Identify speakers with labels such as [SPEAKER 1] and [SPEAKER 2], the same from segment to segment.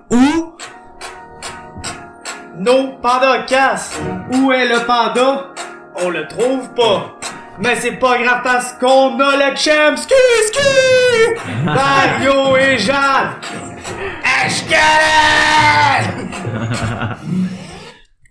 [SPEAKER 1] Où? Nos pandas cassent. Où est le panda? On le trouve pas. Mais c'est pas grave parce qu'on a le champ. Ski! Mario et Jeanne.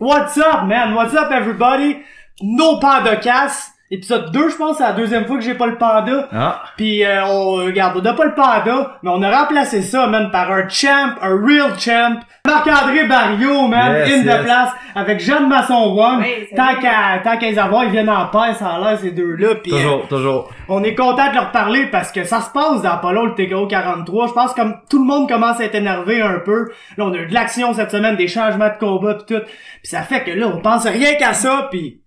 [SPEAKER 1] What's up, man? What's up, everybody? No panda casse. Épisode 2, je pense, c'est la deuxième fois que j'ai pas le panda.
[SPEAKER 2] Ah.
[SPEAKER 1] Pis on n'a pas le panda, mais on a remplacé ça, man, par un champ, un real champ. Marc-André Barriot, man, the place, avec Jeanne Masson-Wong.
[SPEAKER 3] Oui,
[SPEAKER 1] tant qu'à les avoir, ils viennent en paix, ça a l'air, ces deux-là. Pis,
[SPEAKER 2] toujours.
[SPEAKER 1] On est content de leur parler parce que ça se passe dans pas long, le TKO 43. Je pense que comme tout le monde commence à être énervé un peu. Là, on a eu de l'action cette semaine, des changements de combat pis tout. Pis ça fait que là, on pense rien qu'à ça, pis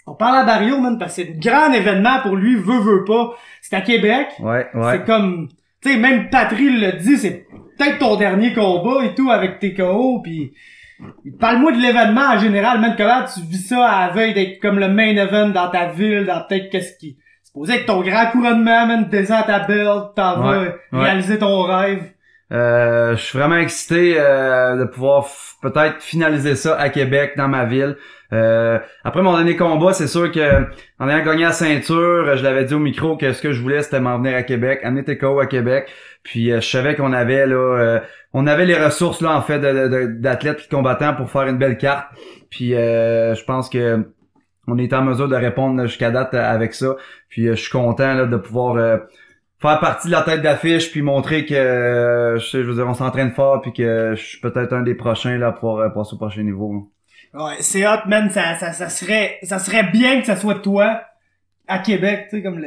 [SPEAKER 1] on parle à Barriot, man, parce que c'est un grand événement pour lui, veut pas. C'est à Québec.
[SPEAKER 2] Ouais.
[SPEAKER 1] C'est comme, tu sais, même Patry le dit, c'est peut-être ton dernier combat et tout avec TKO, pis parle-moi de l'événement en général, man, comment tu vis ça à la veille d'être comme le main event dans ta ville, dans peut-être qu'est-ce qui c'est posé avec ton grand couronnement, man, descends ta belt, t'en vas réaliser ton rêve.
[SPEAKER 2] Je suis vraiment excité de pouvoir peut-être finaliser ça à Québec, dans ma ville. Après mon dernier combat, c'est sûr que en ayant gagné la ceinture, je l'avais dit au micro que ce que je voulais, c'était m'en venir à Québec, amener TKO à Québec. Puis je savais qu'on avait là, on avait les ressources là en fait d'athlètes et de combattants pour faire une belle carte. Puis je pense que on est en mesure de répondre jusqu'à date avec ça. Puis je suis content là de pouvoir faire partie de la tête d'affiche puis montrer que je veux dire on s'entraîne fort puis que je suis peut-être un des prochains là pour passer au prochain niveau. Là.
[SPEAKER 1] Ouais, c'est hot, man, ça serait bien que ça soit toi à Québec, tu sais, comme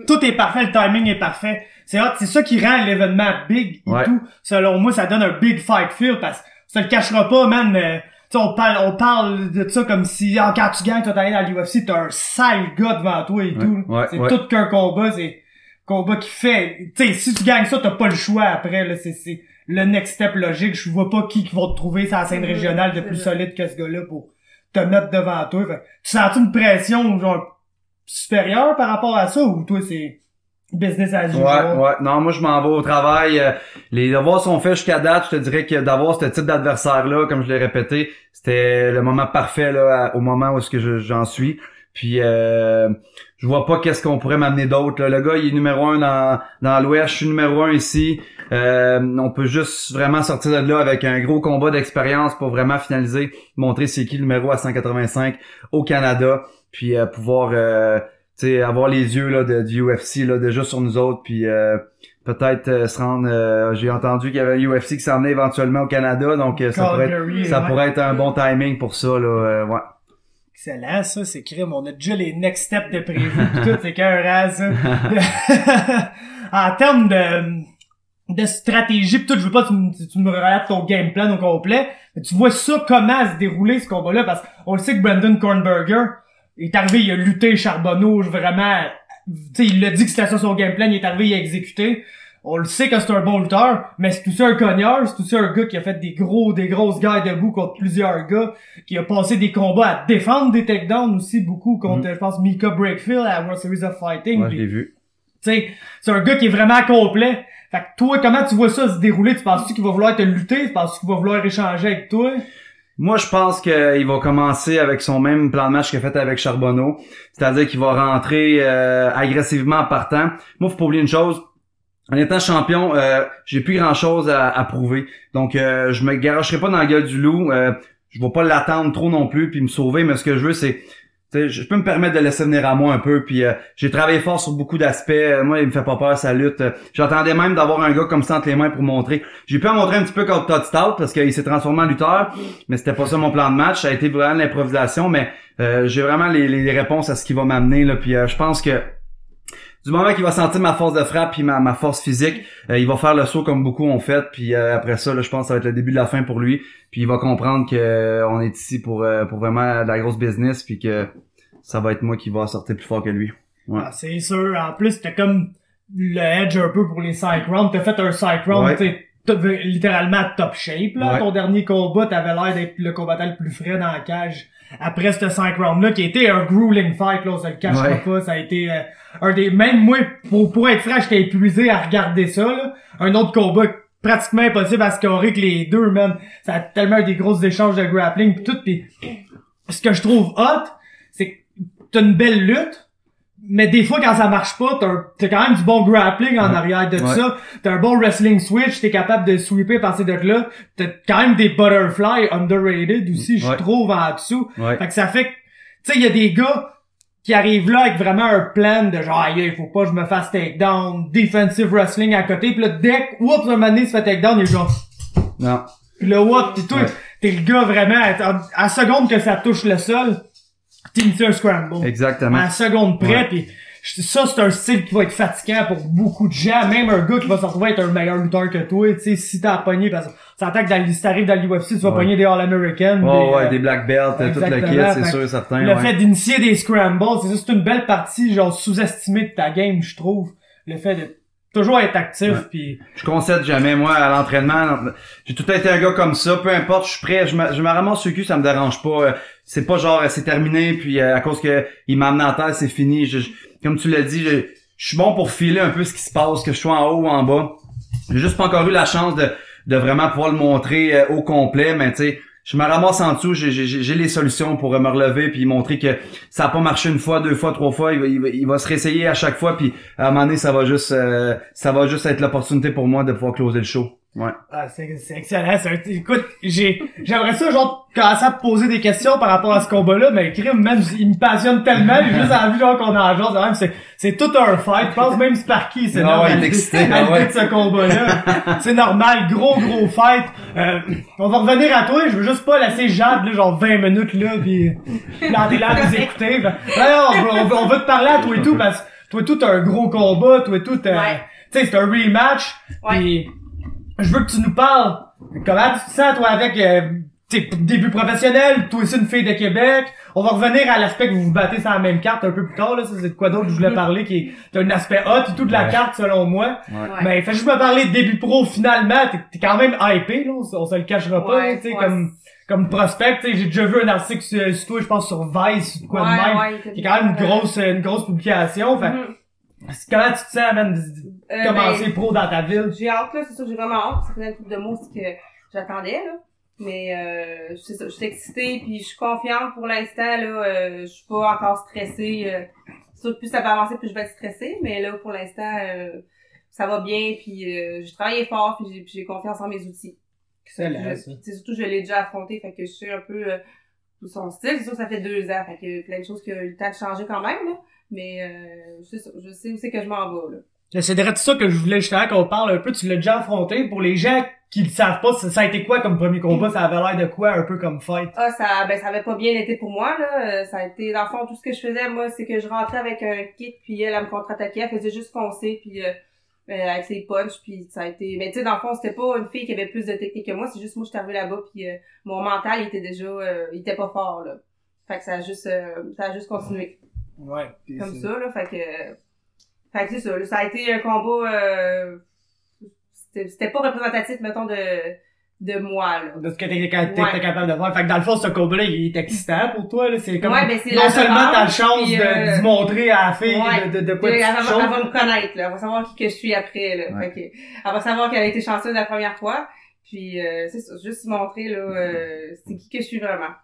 [SPEAKER 1] tout est parfait, le timing est parfait. C'est hot, c'est ça qui rend l'événement big et tout. Selon moi, ça donne un big fight feel parce que ça le cachera pas, man. Tu sais, on parle de ça comme si quand tu gagnes, toi t'arrives à l'UFC, t'as un sale gars devant toi et tout. C'est tout qu'un combat, c'est combat qui fait. Tu sais, si tu gagnes ça, t'as pas le choix après, là, c'est le next step logique. Je vois pas qui va te trouver sur la scène régionale de plus solide que ce gars-là pour te mettre devant toi. Fait, tu sens-tu une pression genre supérieure par rapport à ça ou toi c'est business as usual?
[SPEAKER 2] Ouais. Non, moi je m'en vais au travail. Les devoirs sont faits jusqu'à date. Je te dirais que d'avoir ce type d'adversaire-là, comme je l'ai répété, c'était le moment parfait là, au moment où est-ce que j'en suis. Puis je vois pas qu'est-ce qu'on pourrait m'amener d'autre. Le gars, il est numéro 1 dans l'Ouest, je suis numéro 1 ici. On peut juste vraiment sortir de là avec un gros combat d'expérience pour vraiment finaliser, montrer c'est qui le numéro à 185 au Canada, puis pouvoir avoir les yeux là du UFC là déjà sur nous autres, puis peut-être se rendre. J'ai entendu qu'il y avait un UFC qui s'en venait éventuellement au Canada, donc ça pourrait être un bon timing pour ça là. Ouais.
[SPEAKER 1] Excellent, ça, c'est crime. On a déjà les next steps de prévu pis tout, c'est qu'un ça. En termes de stratégie pis tout, je veux pas que tu me relates ton game plan au complet, mais tu vois ça comment se dérouler ce combat-là, parce qu'on le sait que Brandon Kornberger est arrivé, il a lutté Charbonneau, vraiment, tu sais, il l'a dit que c'était ça son game plan, il est arrivé, il a exécuté. On le sait que c'est un bon lutteur, mais c'est aussi un cogneur, c'est aussi un gars qui a fait des grosses guerres debout contre plusieurs gars, qui a passé des combats à défendre des takedowns aussi beaucoup contre, je pense, Mika Breakfield à la World Series of Fighting.
[SPEAKER 2] Ouais, je l'ai vu.
[SPEAKER 1] Tu sais, c'est un gars qui est vraiment complet. Fait que toi, comment tu vois ça se dérouler? Tu penses-tu qu'il va vouloir te lutter? Tu penses-tu qu'il va vouloir échanger avec toi?
[SPEAKER 2] Moi, je pense qu'il va commencer avec son même plan de match qu'il a fait avec Charbonneau. C'est-à-dire qu'il va rentrer agressivement en partant. Moi, faut pas oublier une chose. En étant champion, j'ai plus grand-chose à prouver. Donc, je me garocherai pas dans la gueule du loup. Je vais pas l'attendre trop non plus puis me sauver. Mais ce que je veux, c'est... je peux me permettre de laisser venir à moi un peu. Puis j'ai travaillé fort sur beaucoup d'aspects. Moi, il me fait pas peur sa lutte. J'attendais même d'avoir un gars comme ça entre les mains pour montrer. J'ai pu en montrer un petit peu contre Todd Stout parce qu'il s'est transformé en lutteur. Mais c'était pas ça mon plan de match. Ça a été vraiment de l'improvisation. Mais j'ai vraiment les réponses à ce qui va m'amener. Là. Puis je pense que du moment qu'il va sentir ma force de frappe puis ma force physique, il va faire le saut comme beaucoup ont fait. Puis après ça, là, je pense que ça va être le début de la fin pour lui. Puis il va comprendre que on est ici pour vraiment de la grosse business, puis que ça va être moi qui va sortir plus fort que lui. Ouais.
[SPEAKER 1] Ah, c'est sûr. En plus, t'as comme le edge un peu pour les psych rounds. T'as fait un psych round, t'es littéralement top shape. Là. Ton dernier combat, t'avais l'air d'être le combattant le plus frais dans la cage. Après ce 5 round-là, qui a été un grueling fight, là, on se le cachera pas, ça a été un des... Même moi, pour être franc, j'étais épuisé à regarder ça, là. Un autre combat pratiquement impossible à scorer que les deux, man. Ça a tellement des grosses échanges de grappling pis tout, pis ce que je trouve hot, c'est que t'as une belle lutte, mais des fois, quand ça marche pas, t'as quand même du bon grappling en arrière de ça. T'as un bon wrestling switch, t'es capable de sweeper par ces deux-là. T'as quand même des butterfly underrated aussi, je trouve, en dessous. Fait que ça fait que, tu sais, il y a des gars qui arrivent là avec vraiment un plan de genre, aïe, il faut pas que je me fasse takedown, defensive wrestling à côté, pis là, dès que, oups, un moment donné, il se fait takedown, il est genre...
[SPEAKER 2] Non.
[SPEAKER 1] Pis là, what, pis toi, t'es le gars vraiment, à la seconde que ça touche le sol, t'es un scramble.
[SPEAKER 2] Exactement.
[SPEAKER 1] À la seconde près, pis ça, c'est un style qui va être fatigant pour beaucoup de gens, même un gars qui va se retrouver être un meilleur lutteur que toi, tu sais, si t'as pogné, parce que ça attaque si t'arrives dans l'UFC, tu vas pogner des All-American.
[SPEAKER 2] Des Black Belt, toute la kit, c'est sûr, certain.
[SPEAKER 1] Le fait d'initier des scrambles, c'est une belle partie, genre, sous-estimée de ta game, je trouve. Le fait de toujours être actif, puis
[SPEAKER 2] je concède jamais, moi, à l'entraînement. J'ai tout été un gars comme ça, peu importe, je suis prêt, je me ramasse sur le cul, ça me dérange pas. C'est pas genre, c'est terminé, puis à cause que il m'a amené en terre, c'est fini. Comme tu l'as dit, je suis bon pour filer un peu ce qui se passe, que je sois en haut ou en bas. J'ai juste pas encore eu la chance de vraiment pouvoir le montrer au complet, mais tu sais, je me ramasse en dessous, j'ai les solutions pour me relever puis montrer que ça a pas marché une fois, deux fois, trois fois, il va se réessayer à chaque fois, puis à un moment donné, ça va juste être l'opportunité pour moi de pouvoir closer le show. Ouais.
[SPEAKER 1] Ah, c'est excellent. Écoute, j'aimerais ça, genre, commencer à te poser des questions par rapport à ce combat-là, mais crime, même, il me passionne tellement, j'ai juste envie, genre, qu'on en genre, même, c'est tout un fight. Je pense même Sparky, c'est normal.
[SPEAKER 2] Il est excité,
[SPEAKER 1] de ce combat-là. C'est normal, gros fight. On va revenir à toi, je veux juste pas laisser Jade, là, genre, 20 minutes, là, pis planter là, les écouter. On veut te parler à toi et tout, parce que toi et tout, t'as un gros combat, toi et tout, tu sais, c'est un rematch, pis je veux que tu nous parles. Comment tu te sens, toi, avec tes débuts professionnels, toi aussi une fille de Québec. On va revenir à l'aspect que vous vous battez sur la même carte un peu plus tard, là. Ça, c'est de quoi d'autre que je voulais parler, t'as un aspect hot et tout de la carte, selon moi. Mais fais juste me parler de début pro, finalement. T'es quand même hypé, là. On se le cachera pas, tu sais, comme prospect. Tu sais, j'ai déjà vu un article sur toi, je pense, sur Vice, ou quoi de même. C'est quand même une grosse publication. Fait comment tu te sens, man, de commencer pro dans ta ville?
[SPEAKER 3] J'ai hâte, là, c'est sûr que j'ai vraiment hâte. Ça faisait un couple de mots aussi que j'attendais, là. Mais, c'est ça, je suis excitée puis je suis confiante pour l'instant, là. Je suis pas encore stressée. C'est sûr que plus ça va avancer, plus je vais être stressée. Mais là, pour l'instant, ça va bien puis j'ai travaillé fort puis j'ai confiance en mes outils.
[SPEAKER 1] Excellent, ça.
[SPEAKER 3] Surtout, je l'ai déjà affronté, fait que je sais un peu tout son style. C'est sûr que ça fait 2 ans, fait que plein de choses qui ont eu le temps de changer quand même, là. Mais c'est ça, je sais où c'est que je m'en vais, là.
[SPEAKER 1] C'est direct ça que je voulais justement qu'on parle un peu. Tu l'as déjà affronté. Pour les gens qui le savent pas, ça a été quoi comme premier combat? Ça avait l'air de quoi un peu comme fight?
[SPEAKER 3] Ah, ça avait pas bien été pour moi, là. Ça a été, dans le fond, tout ce que je faisais, moi, c'est que je rentrais avec un kick puis elle me contre-attaquait. Elle faisait juste foncer puis avec ses punches puis ça a été... Mais tu sais, dans le fond, c'était pas une fille qui avait plus de technique que moi. C'est juste moi, je suis arrivée là-bas puis mon mental, il était déjà... il était pas fort, là. Fait que ça a juste continué.
[SPEAKER 1] Ouais.
[SPEAKER 3] Comme ça, là. Fait que c'est ça, là, ça a été un combat, c'était pas représentatif, mettons, de moi, là.
[SPEAKER 1] De ce que t'étais capable de faire. Fait que dans le fond, ce combat-là, il est excitant pour toi, là. C'est comme,
[SPEAKER 3] c'est
[SPEAKER 1] non seulement t'as la chance
[SPEAKER 3] puis,
[SPEAKER 1] de montrer à la fille de quoi tu
[SPEAKER 3] elle va me connaître, là. Elle va savoir qui que je suis après, là. Fait que, elle va savoir qu'elle a été chanceuse la première fois. Puis, c'est ça, juste montrer, là, c'est qui que je suis vraiment.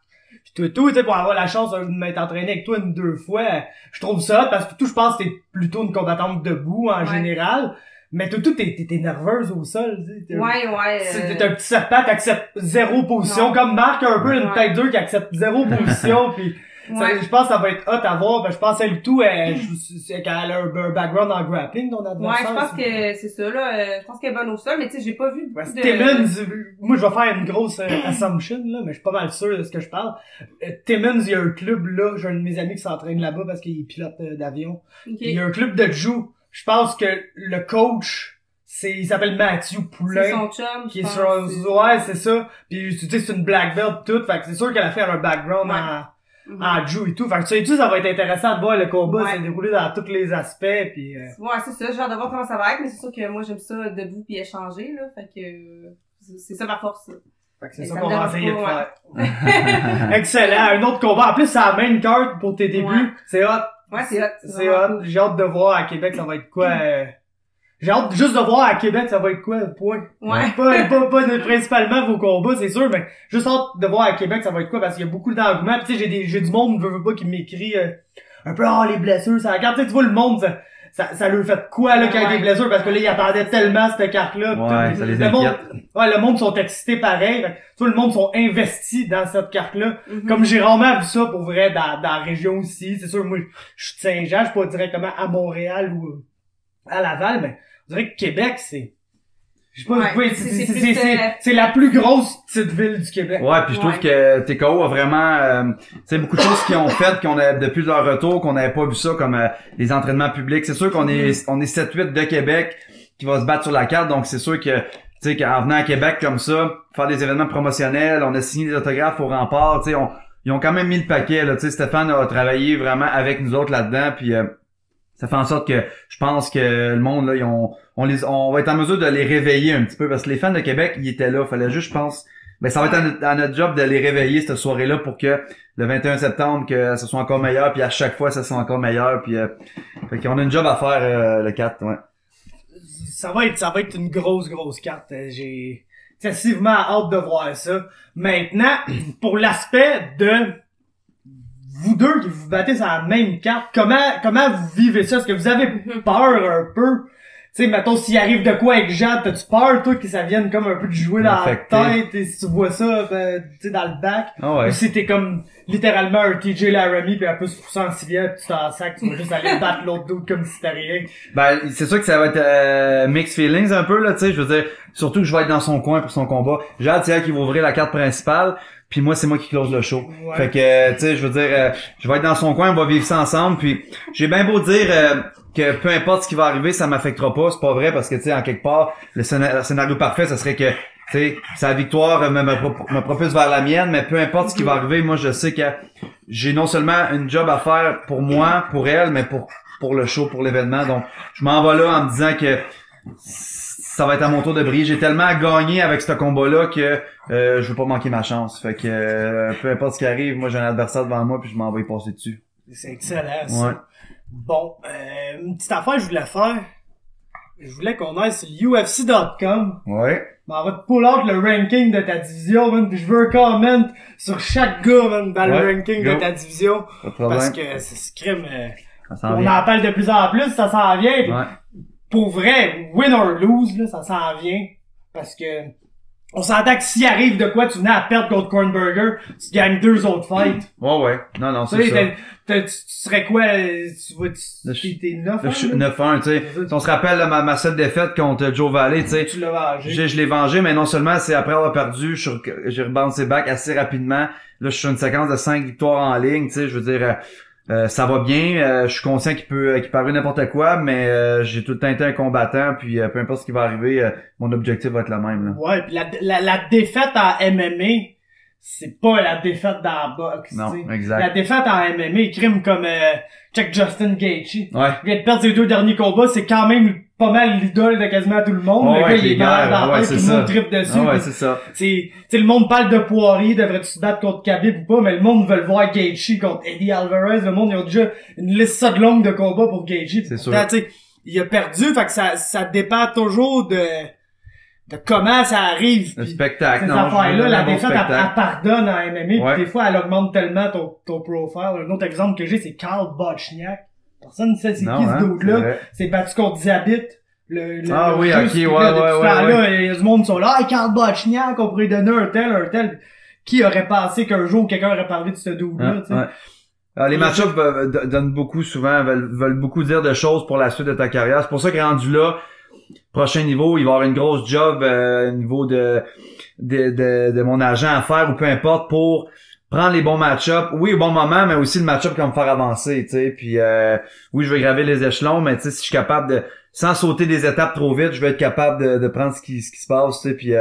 [SPEAKER 1] Puis toi, tu sais, pour avoir la chance de m'être entraîné avec toi 2 fois, je trouve ça, parce que je pense que t'es plutôt une combattante debout, en général. Mais toi, t'es nerveuse au sol, tu sais. T'es un petit serpent, t'acceptes 0 position, comme Marc, un peu, une tête dure qui accepte 0 position, puis je pense que ça va être hot à voir. Ben, je pense qu'elle tout, qu'elle a un background en grappling, ton adversaire.
[SPEAKER 3] Ouais, je pense que c'est ça, là. Je pense qu'elle est bonne au sol, mais tu sais, j'ai pas vu beaucoup
[SPEAKER 1] Timmons, moi, je vais faire une grosse assumption, là, mais je suis pas mal sûr de ce que je parle. Timmons, il y a un club, là, j'ai un de mes amis qui s'entraîne là-bas parce qu'il est pilote d'avion. Il y a un club de jiu. Je pense que le coach, il s'appelle Mathieu Poulain.
[SPEAKER 3] C'est son chum,
[SPEAKER 1] qui est sur, ouais, c'est ça. Puis, tu sais, c'est une black belt tout. Fait que c'est sûr qu'elle a fait un background en jiu et tout. Fait que tu sais, ça va être intéressant de voir le combat s'est déroulé dans tous les aspects. Puis,
[SPEAKER 3] ouais, c'est ça. J'ai hâte de voir comment ça va être, mais c'est sûr que moi, j'aime ça debout puis échanger, là. Fait que, c'est ça ma force, ça.
[SPEAKER 1] Fait que c'est ça qu'on va essayer de faire. Excellent. Un autre combat. En plus, c'est la main card pour tes débuts. C'est hot.
[SPEAKER 3] Ouais, c'est hot.
[SPEAKER 1] C'est hot. J'ai hâte de voir à Québec, ça va être quoi. J'ai hâte juste de voir à Québec ça va être quoi, point.
[SPEAKER 3] Ouais.
[SPEAKER 1] Pas principalement vos combats, c'est sûr, mais juste hâte de voir à Québec ça va être quoi, parce qu'il y a beaucoup d'engouement. Pis tu sais, j'ai du monde, veut pas, qui m'écrit un peu, les blessures, ça regarde, tu vois le monde, ça leur fait quoi, là, quand il y a des blessures, parce que là, ils attendaient tellement cette carte-là.
[SPEAKER 2] Ouais, ça les inquiète.
[SPEAKER 1] Le monde sont excités pareil. Tout le monde sont investis dans cette carte-là.
[SPEAKER 3] Mm-hmm.
[SPEAKER 1] Comme j'ai rarement vu ça, pour vrai, dans la région aussi. C'est sûr, moi, je suis de Saint-Jean, je suis pas directement à Montréal ou à Laval, mais on dirait que Québec, c'est... Je sais pas, c'est la plus grosse petite ville du Québec.
[SPEAKER 2] Ouais, puis je trouve que TKO a vraiment, tu sais, beaucoup de choses qu'ils ont faites, qu'on a depuis leur retour, qu'on n'avait pas vu ça, comme les entraînements publics. C'est sûr qu'on est 7-8 de Québec qui va se battre sur la carte, donc c'est sûr que, tu sais, qu'en venant à Québec comme ça, faire des événements promotionnels, on a signé des autographes au rempart, tu sais, ils ont quand même mis le paquet, là, tu sais, Stéphane a travaillé vraiment avec nous autres là-dedans, puis ça fait en sorte que je pense que le monde, là, on va être en mesure de les réveiller un petit peu, parce que les fans de Québec, ils étaient là. Fallait juste, je pense, ça va être à notre job de les réveiller cette soirée-là pour que le 21 septembre, que ce soit encore meilleur, puis à chaque fois, ça soit encore meilleur, puis fait qu'on a une job à faire le 4, ouais.
[SPEAKER 1] Ça va être une grosse carte. J'ai excessivement hâte de voir ça. Maintenant, pour l'aspect de vous deux qui vous battez sur la même carte, comment vous vivez ça? Est-ce que vous avez peur un peu? Tu sais, mettons, s'il arrive de quoi avec Jean, t'as-tu peur, toi, que ça vienne comme un peu de jouer dans la tête, et si tu vois ça, tu sais, dans le bac?
[SPEAKER 2] Ah ouais.
[SPEAKER 1] Ou si t'es comme, littéralement, un TJ Laramie, puis un peu se pousser en civière, pis tu t'en sac, tu vas juste aller battre l'autre dude comme si c'était rien.
[SPEAKER 2] C'est sûr que ça va être mixed feelings un peu, là, tu sais, je veux dire, surtout que je vais être dans son coin pour son combat. Jade, c'est elle qui va ouvrir la carte principale, puis moi, c'est moi qui close le show. Ouais. Fait que, tu sais, je veux dire, je vais être dans son coin, on va vivre ça ensemble, puis j'ai bien beau dire que peu importe ce qui va arriver, ça m'affectera pas, c'est pas vrai, parce que, tu sais, en quelque part, le scénario parfait, ça serait que, tu sais, sa victoire me propulse vers la mienne, mais peu importe ce qui va arriver, moi, je sais que j'ai non seulement une job à faire pour moi, pour elle, mais pour le show, pour l'événement, donc je m'en vais là en me disant que ça va être à mon tour de briller. J'ai tellement à gagner avec ce combat-là que je veux pas manquer ma chance. Fait que peu importe ce qui arrive, moi j'ai un adversaire devant moi puis je m'en vais y passer dessus.
[SPEAKER 1] C'est excellent ça.
[SPEAKER 2] Ouais.
[SPEAKER 1] Bon, une petite affaire que je voulais faire. Je voulais qu'on aille sur UFC.com.
[SPEAKER 2] Ouais.
[SPEAKER 1] On va te pull out le ranking de ta division, man, puis je veux un comment sur chaque gars, man, dans le ranking de ta division.
[SPEAKER 2] Pas de problème.
[SPEAKER 1] Parce que c'est ce crime.
[SPEAKER 2] On
[SPEAKER 1] en parle de plus en plus, ça s'en vient. Pis pour vrai, win or lose, là, ça s'en vient. Parce que on s'entend que s'il arrive de quoi, tu venais à perdre contre Kornberger, tu gagnes 2 autres fights.
[SPEAKER 2] Ouais. Non, c'est ça.
[SPEAKER 1] Tu serais quoi, t'es 9-1?
[SPEAKER 2] 9-1, tu sais. Si on se rappelle, là, ma seule défaite contre Joe Valley, tu sais.
[SPEAKER 1] Tu l'as vengé.
[SPEAKER 2] Je l'ai vengé, mais non seulement c'est après avoir perdu, j'ai rebouncé back assez rapidement. Là, je suis sur une séquence de 5 victoires en ligne, tu sais, je veux dire, ça va bien, je suis conscient qu'il peut arriver n'importe quoi, mais j'ai tout le temps été un combattant, puis peu importe ce qui va arriver, mon objectif va être le même, là.
[SPEAKER 1] Ouais, puis la défaite en MMA, c'est pas la défaite dans la boxe.
[SPEAKER 2] Non,
[SPEAKER 1] t'sais.
[SPEAKER 2] exact.
[SPEAKER 1] La défaite en MMA, crime comme check Justin Gaethje.
[SPEAKER 2] Ouais.
[SPEAKER 1] Il vient de perdre ses 2 derniers combats, c'est quand même pas mal l'idole de quasiment tout le monde. Le gars, il est malade dans la tête, tout le monde trippe dessus.
[SPEAKER 2] Ouais, c'est ça.
[SPEAKER 1] Le monde parle de Poirier, devrait-tu se battre contre Khabib ou pas, mais le monde veut le voir Gaethje contre Eddie Alvarez. Le monde, ils ont déjà une liste ça de longue de combats pour Gaethje.
[SPEAKER 2] C'est sûr.
[SPEAKER 1] Il a perdu, fait que ça dépend toujours de comment ça arrive.
[SPEAKER 2] Le spectacle,
[SPEAKER 1] ces affaires-là, la défaite, elle pardonne en MMA, puis des fois, elle augmente tellement ton profile. Un autre exemple que j'ai, c'est Karl Bochniak. Personne ne sait c'est qui ce dude-là. C'est battu contre Zabit.
[SPEAKER 2] Oui, ok,
[SPEAKER 1] ouais. Il y a du monde qui sont là, Karl Bochniak, on pourrait donner un tel. Qui aurait pensé qu'un jour, quelqu'un aurait parlé de ce dude-là, tu sais.
[SPEAKER 2] Alors, les match-ups donnent beaucoup souvent, veulent beaucoup dire de choses pour la suite de ta carrière. C'est pour ça que rendu là, prochain niveau, il va y avoir une grosse job au niveau de mon agent à faire ou peu importe pour prendre les bons match-ups, oui au bon moment, mais aussi le match-up qui va me faire avancer, tu sais. Puis oui, je vais graver les échelons, mais tu sais, si je suis capable de, sans sauter des étapes trop vite, je vais être capable de prendre ce qui se passe, tu sais. Puis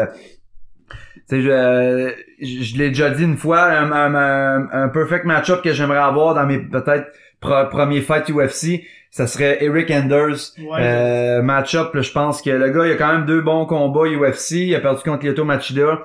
[SPEAKER 2] tu sais, je l'ai déjà dit une fois, un perfect match-up que j'aimerais avoir dans mes peut-être premiers fights UFC, ça serait Eric Anders. Match-up, je pense que le gars, il a quand même 2 bons combats UFC. Il a perdu contre Lyoto Machida.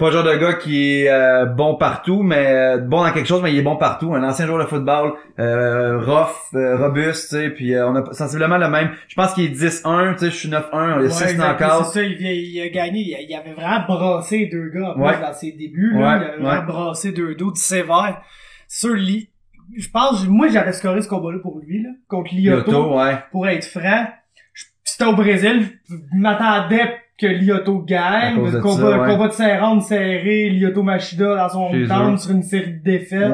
[SPEAKER 2] pas le genre de gars qui est bon partout, mais bon dans quelque chose, mais il est bon partout. Un ancien joueur de football, robuste, tu sais, puis on a sensiblement le même. Je pense qu'il est 10-1, tu sais, je suis 9-1, on est 6 knockouts.
[SPEAKER 1] C'est ça, il a gagné, il avait vraiment brassé deux gars dans ses débuts, là, il avait vraiment brassé deux dudes sévères. Sur je pense, moi j'avais scoré ce combat-là pour lui, là, contre Lyoto, pour être franc. C'était au Brésil, je m'attendais que Lyoto gagne, le combat de 5 rounds serré, Lyoto Machida dans son hometown sur une série de défaites.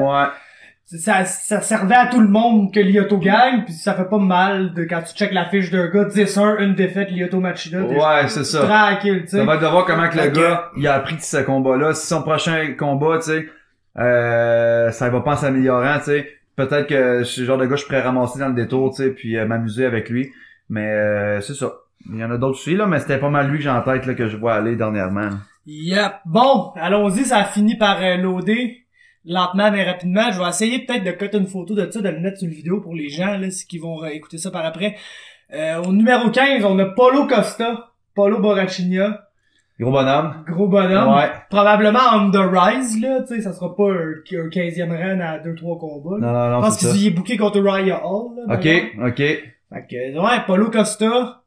[SPEAKER 1] Ça servait à tout le monde que Lyoto gagne, puis ça fait pas mal de quand tu checkes la fiche d'un gars, 10-1, une défaite, Lyoto Machida.
[SPEAKER 2] C'est ça.
[SPEAKER 1] Tranquille, tu sais.
[SPEAKER 2] Ça va être de voir comment que le gars, il a appris de ce combat-là. Si son prochain combat, tu sais, ça va pas en s'améliorant, tu sais. Peut-être que ce genre de gars, je pourrais ramasser dans le détour, tu sais, puis m'amuser avec lui. Mais c'est ça. Il y en a d'autres aussi, là, mais c'était pas mal lui que j'ai en tête, là, que je vois aller dernièrement.
[SPEAKER 1] Yep. Bon, allons-y, ça a fini par loader. Lentement mais rapidement. Je vais essayer peut-être de coter une photo de ça, de le mettre sur le vidéo pour les gens, là, qui vont écouter ça par après. Au numéro 15, on a Paulo Costa, Paulo Borrachinha.
[SPEAKER 2] Gros bonhomme.
[SPEAKER 1] Ouais. Probablement on the rise, là, tu sais, ça sera pas un 15e rang à 2-3 combats, là.
[SPEAKER 2] Non,
[SPEAKER 1] je pense qu'il est booké contre Uriah Hall, là.
[SPEAKER 2] OK.
[SPEAKER 1] Fait que, ouais, Paulo Costa,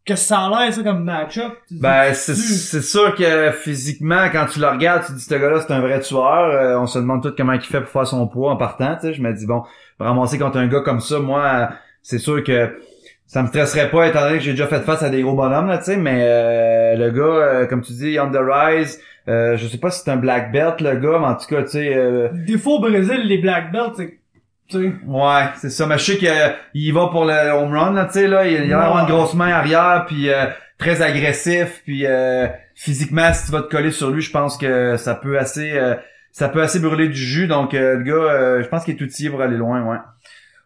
[SPEAKER 1] que ça a l'air, ça, comme match-up?
[SPEAKER 2] Ben, c'est sûr que physiquement, quand tu le regardes, tu te dis, ce gars-là, c'est un vrai tueur. On se demande tout comment il fait pour faire son poids en partant, tu sais. Je me dis, bon, ramasser contre un gars comme ça, moi, c'est sûr que ça me stresserait pas, étant donné que j'ai déjà fait face à des gros bonhommes, là, tu sais, mais le gars, comme tu dis, on the rise, je sais pas si c'est un black belt, le gars, mais en tout cas, tu sais...
[SPEAKER 1] Des fois, au Brésil, les black belts, c'est...
[SPEAKER 2] Ouais, c'est ça. Mais je sais qu'il va pour le home run, là, tu sais, là. Il a l'air une grosse main arrière, puis très agressif, puis physiquement, si tu vas te coller sur lui, je pense que ça peut assez brûler du jus. Donc, le gars, je pense qu'il est outillé pour aller loin, ouais.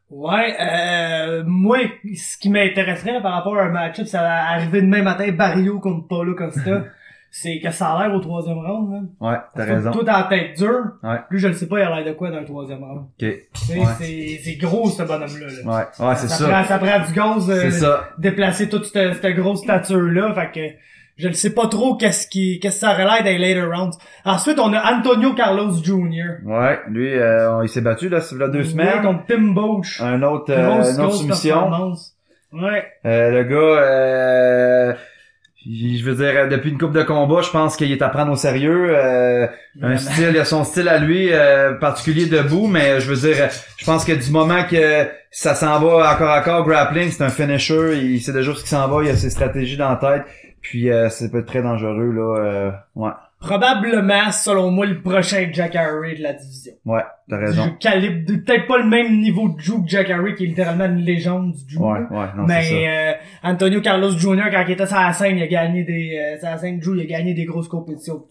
[SPEAKER 1] Ouais, moi, ce qui m'intéresserait là, par rapport à un match-up, ça va arriver demain matin, Barrio contre Paulo Costa. C'est que ça a l'air au 3e round, man.
[SPEAKER 2] Ouais, t'as raison.
[SPEAKER 1] Tout dans la tête dure.
[SPEAKER 2] Ouais.
[SPEAKER 1] Lui, je le sais pas, il a l'air de quoi dans le 3e round.
[SPEAKER 2] OK.
[SPEAKER 1] C'est gros, ce bonhomme-là. Là.
[SPEAKER 2] Ouais, c'est ça.
[SPEAKER 1] Ça prend du gaz déplacer toute cette grosse stature-là. Fait que je ne sais pas trop qu'est-ce que ça aurait l'air dans les later rounds. Ensuite, on a Antonio Carlos Jr.
[SPEAKER 2] Ouais, lui, il s'est battu là, il y a 2 semaines.
[SPEAKER 1] Contre Tim Boach.
[SPEAKER 2] Une autre soumission.
[SPEAKER 1] Ouais.
[SPEAKER 2] Le gars, je veux dire, depuis une couple de combats, je pense qu'il est à prendre au sérieux. Il a son style à lui, particulier debout, mais je veux dire, je pense que du moment que ça s'en va encore à corps grappling, c'est un finisher, il sait déjà ce qui s'en va, il a ses stratégies dans la tête, puis ça peut être très dangereux, là, ouais.
[SPEAKER 1] Probablement, selon moi, le prochain Jack Harry de la division.
[SPEAKER 2] Ouais, t'as raison.
[SPEAKER 1] Peut-être pas le même niveau de juke que Jack Harry, qui est littéralement une légende du juke.
[SPEAKER 2] Ouais, non,
[SPEAKER 1] mais Antonio Carlos Jr., quand il était sur la scène, il a gagné il a gagné des grosses compétitions,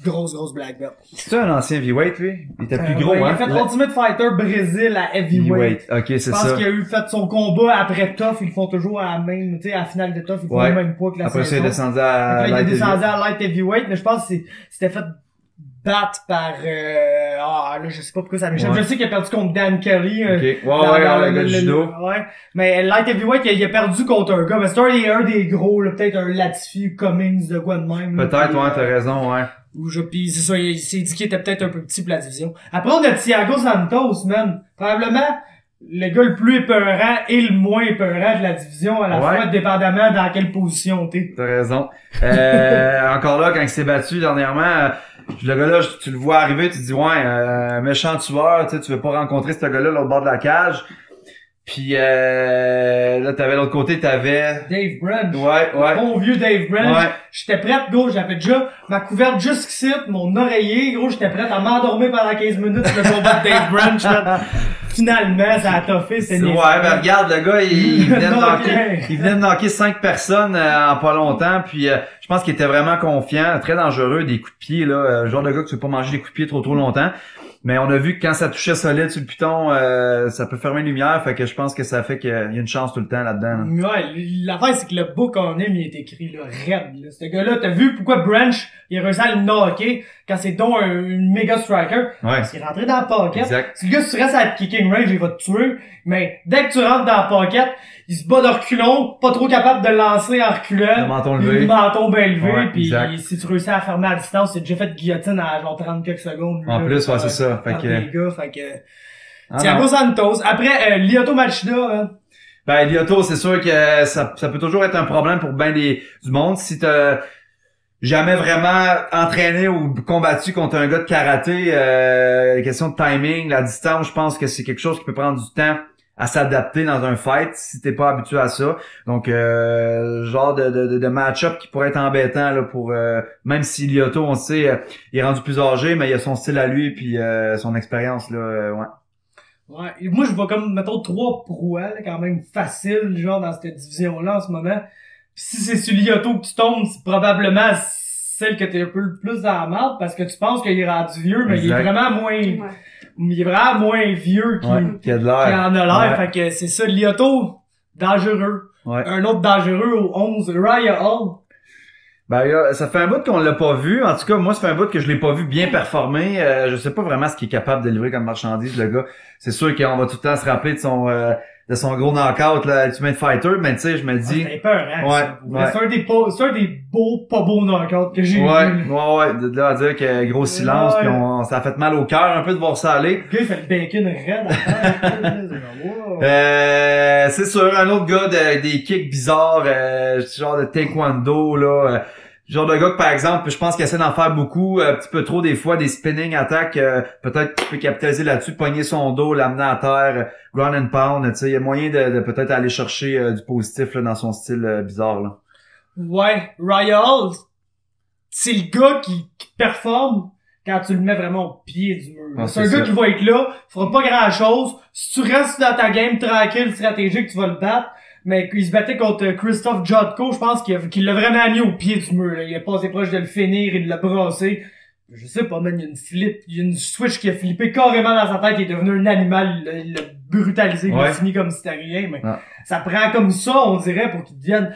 [SPEAKER 1] grosse black belt.
[SPEAKER 2] C'est un ancien heavyweight, lui? Il était plus gros, hein?
[SPEAKER 1] Il a fait Ultimate Fighter Brésil à heavyweight.
[SPEAKER 2] OK, c'est ça.
[SPEAKER 1] Je pense qu'il a fait son combat après Tough, ils le font toujours à la même, tu sais, à la finale de Tough, ils font le même poids que la
[SPEAKER 2] après,
[SPEAKER 1] saison.
[SPEAKER 2] Après ça, il est descendu
[SPEAKER 1] à light heavyweight, mais je pense que c'était fait battre par là je sais pas pourquoi ça m'échappe. Je sais qu'il a perdu contre Dan Kelly.
[SPEAKER 2] Le judo.
[SPEAKER 1] Ouais. Mais light heavyweight, il a perdu contre un gars. Mais c'est un des gros, là, peut-être un Latifi Cummings de quoi de même.
[SPEAKER 2] Peut-être, ouais, t'as raison, ouais.
[SPEAKER 1] Puis c'est ça, il s'est dit qu'il était peut-être un peu petit pour la division. Après, on a Thiago Santos, man. Probablement le gars le plus épeurant et le moins épeurant de la division à la fois, dépendamment dans quelle position t'es.
[SPEAKER 2] T'as raison. Encore là, quand il s'est battu dernièrement, le gars-là, tu le vois arriver, tu te dis, ouais, méchant tueur, tu veux pas rencontrer ce gars-là l'autre bord de la cage. Puis là, t'avais l'autre côté, t'avais...
[SPEAKER 1] Dave Branch.
[SPEAKER 2] Ouais.
[SPEAKER 1] Bon vieux Dave Branch.
[SPEAKER 2] Ouais.
[SPEAKER 1] J'étais prête, gros, j'avais déjà ma couverte jusqu'ici, mon oreiller, gros, j'étais prête à m'endormir pendant 15 minutes sur le combat de Dave Branch, là. Finalement, ça a toffé, c'était
[SPEAKER 2] ouais, ben regarde, le gars, il venait de knocker 5 personnes en pas longtemps, puis je pense qu'il était vraiment confiant, très dangereux, des coups de pied, là, genre de gars que tu veux pas manger des coups de pied trop longtemps. Mais on a vu que quand ça touchait solide sur le piton, ça peut fermer une lumière, fait que je pense que ça fait qu'il y a une chance tout le temps là-dedans. Là.
[SPEAKER 1] Ouais, l'affaire, c'est que le book qu'on aime, il est écrit, là, raide, là. Ce gars-là, t'as vu pourquoi Branch, il a réussi à le knocker quand c'est donc un méga striker?
[SPEAKER 2] Ouais.
[SPEAKER 1] Parce qu'il est rentré dans le pocket.
[SPEAKER 2] Exact.
[SPEAKER 1] Si le gars, si tu restes à kicking range, il va te tuer. Mais dès que tu rentres dans le pocket, il se bat de reculons, pas trop capable de lancer en reculant.
[SPEAKER 2] Le menton levé.
[SPEAKER 1] Le menton bien levé,
[SPEAKER 2] Ouais,
[SPEAKER 1] puis
[SPEAKER 2] exact.
[SPEAKER 1] si tu réussis à fermer à distance, c'est déjà fait guillotine à genre 30 quelques secondes.
[SPEAKER 2] En
[SPEAKER 1] là,
[SPEAKER 2] plus, ouais,
[SPEAKER 1] par-
[SPEAKER 2] c'est ça. Fait
[SPEAKER 1] par
[SPEAKER 2] que...
[SPEAKER 1] des gars, fait que...
[SPEAKER 2] Ah,
[SPEAKER 1] Thiago
[SPEAKER 2] non.
[SPEAKER 1] Santos. Après, Lyoto Machida, hein.
[SPEAKER 2] Ben, Lyoto, c'est sûr que ça peut toujours être un problème pour ben du monde. Si t'as jamais vraiment entraîné ou combattu contre un gars de karaté, la question de timing, la distance, je pense que c'est quelque chose qui peut prendre du temps à s'adapter dans un fight si t'es pas habitué à ça. Donc, genre de match-up qui pourrait être embêtant là pour même si Lyoto, on sait, il est rendu plus âgé, mais il a son style à lui puis son expérience là, ouais.
[SPEAKER 1] Ouais. Et moi, je vois comme, mettons, 3 prouas, là, quand même facile, genre, dans cette division-là, en ce moment. Pis si c'est sur Lyoto que tu tombes, c'est probablement celle que t'es un peu le plus dans la merde, parce que tu penses qu'il est rendu vieux, mais
[SPEAKER 2] Exact.
[SPEAKER 1] il est vraiment moins,
[SPEAKER 3] Ouais.
[SPEAKER 1] il est vraiment moins vieux qu'il
[SPEAKER 2] Qui a de
[SPEAKER 1] qu'il
[SPEAKER 2] l'air.
[SPEAKER 1] en a l'air.
[SPEAKER 2] Ouais.
[SPEAKER 1] Fait que c'est ça, Lyoto, dangereux.
[SPEAKER 2] Ouais.
[SPEAKER 1] Un autre dangereux au 11, Raya Hall.
[SPEAKER 2] Ben là, ça fait un bout qu'on l'a pas vu. En tout cas, moi, ça fait un bout que je l'ai pas vu bien performer. Je sais pas vraiment ce qu'il est capable de livrer comme marchandise, le gars. C'est sûr qu'on va tout le temps se rappeler de son gros knockout, là, Ultimate Fighter, mais tu sais, je me dis...
[SPEAKER 1] C'était peur, hein,
[SPEAKER 2] Ouais,
[SPEAKER 1] ça.
[SPEAKER 2] ouais.
[SPEAKER 1] C'est un des beaux, pas beaux knockouts que j'ai
[SPEAKER 2] Ouais,
[SPEAKER 1] vu.
[SPEAKER 2] ouais, de là à dire que gros silence,
[SPEAKER 1] Ouais.
[SPEAKER 2] puis ça a fait mal au cœur un peu de voir ça aller.
[SPEAKER 1] Le gars, il fait le bacon raide à terre. Wow.
[SPEAKER 2] C'est sûr, un autre gars des kicks bizarres, genre de taekwondo, là, genre de gars que, par exemple, je pense qu'il essaie d'en faire beaucoup, un petit peu trop des fois, des spinning attaques, peut-être qu'il peut capitaliser là-dessus, pogner son dos, l'amener à terre, ground and pound, tu sais, il y a moyen de peut-être aller chercher du positif là, dans son style bizarre, là.
[SPEAKER 1] Ouais, Raya Hall, c'est le gars qui performe quand tu le mets vraiment au pied du mur.
[SPEAKER 2] Ah,
[SPEAKER 1] c'est un
[SPEAKER 2] c'est
[SPEAKER 1] gars
[SPEAKER 2] ça.
[SPEAKER 1] qui va être là, fera pas grand chose. Si tu restes dans ta game tranquille, stratégique, tu vas le battre. Mais il se battait contre Christophe Jotko, je pense qu'il l'a vraiment mis au pied du mur. Là. Il a passé proche de le finir et de le brasser. Je sais pas, man, il y a une switch qui a flippé carrément dans sa tête, il est devenu un animal, il l'a brutalisé, il
[SPEAKER 2] Ouais.
[SPEAKER 1] l'a fini comme si c'était rien, mais
[SPEAKER 2] Ah.
[SPEAKER 1] ça prend comme ça, on dirait, pour qu'il devienne...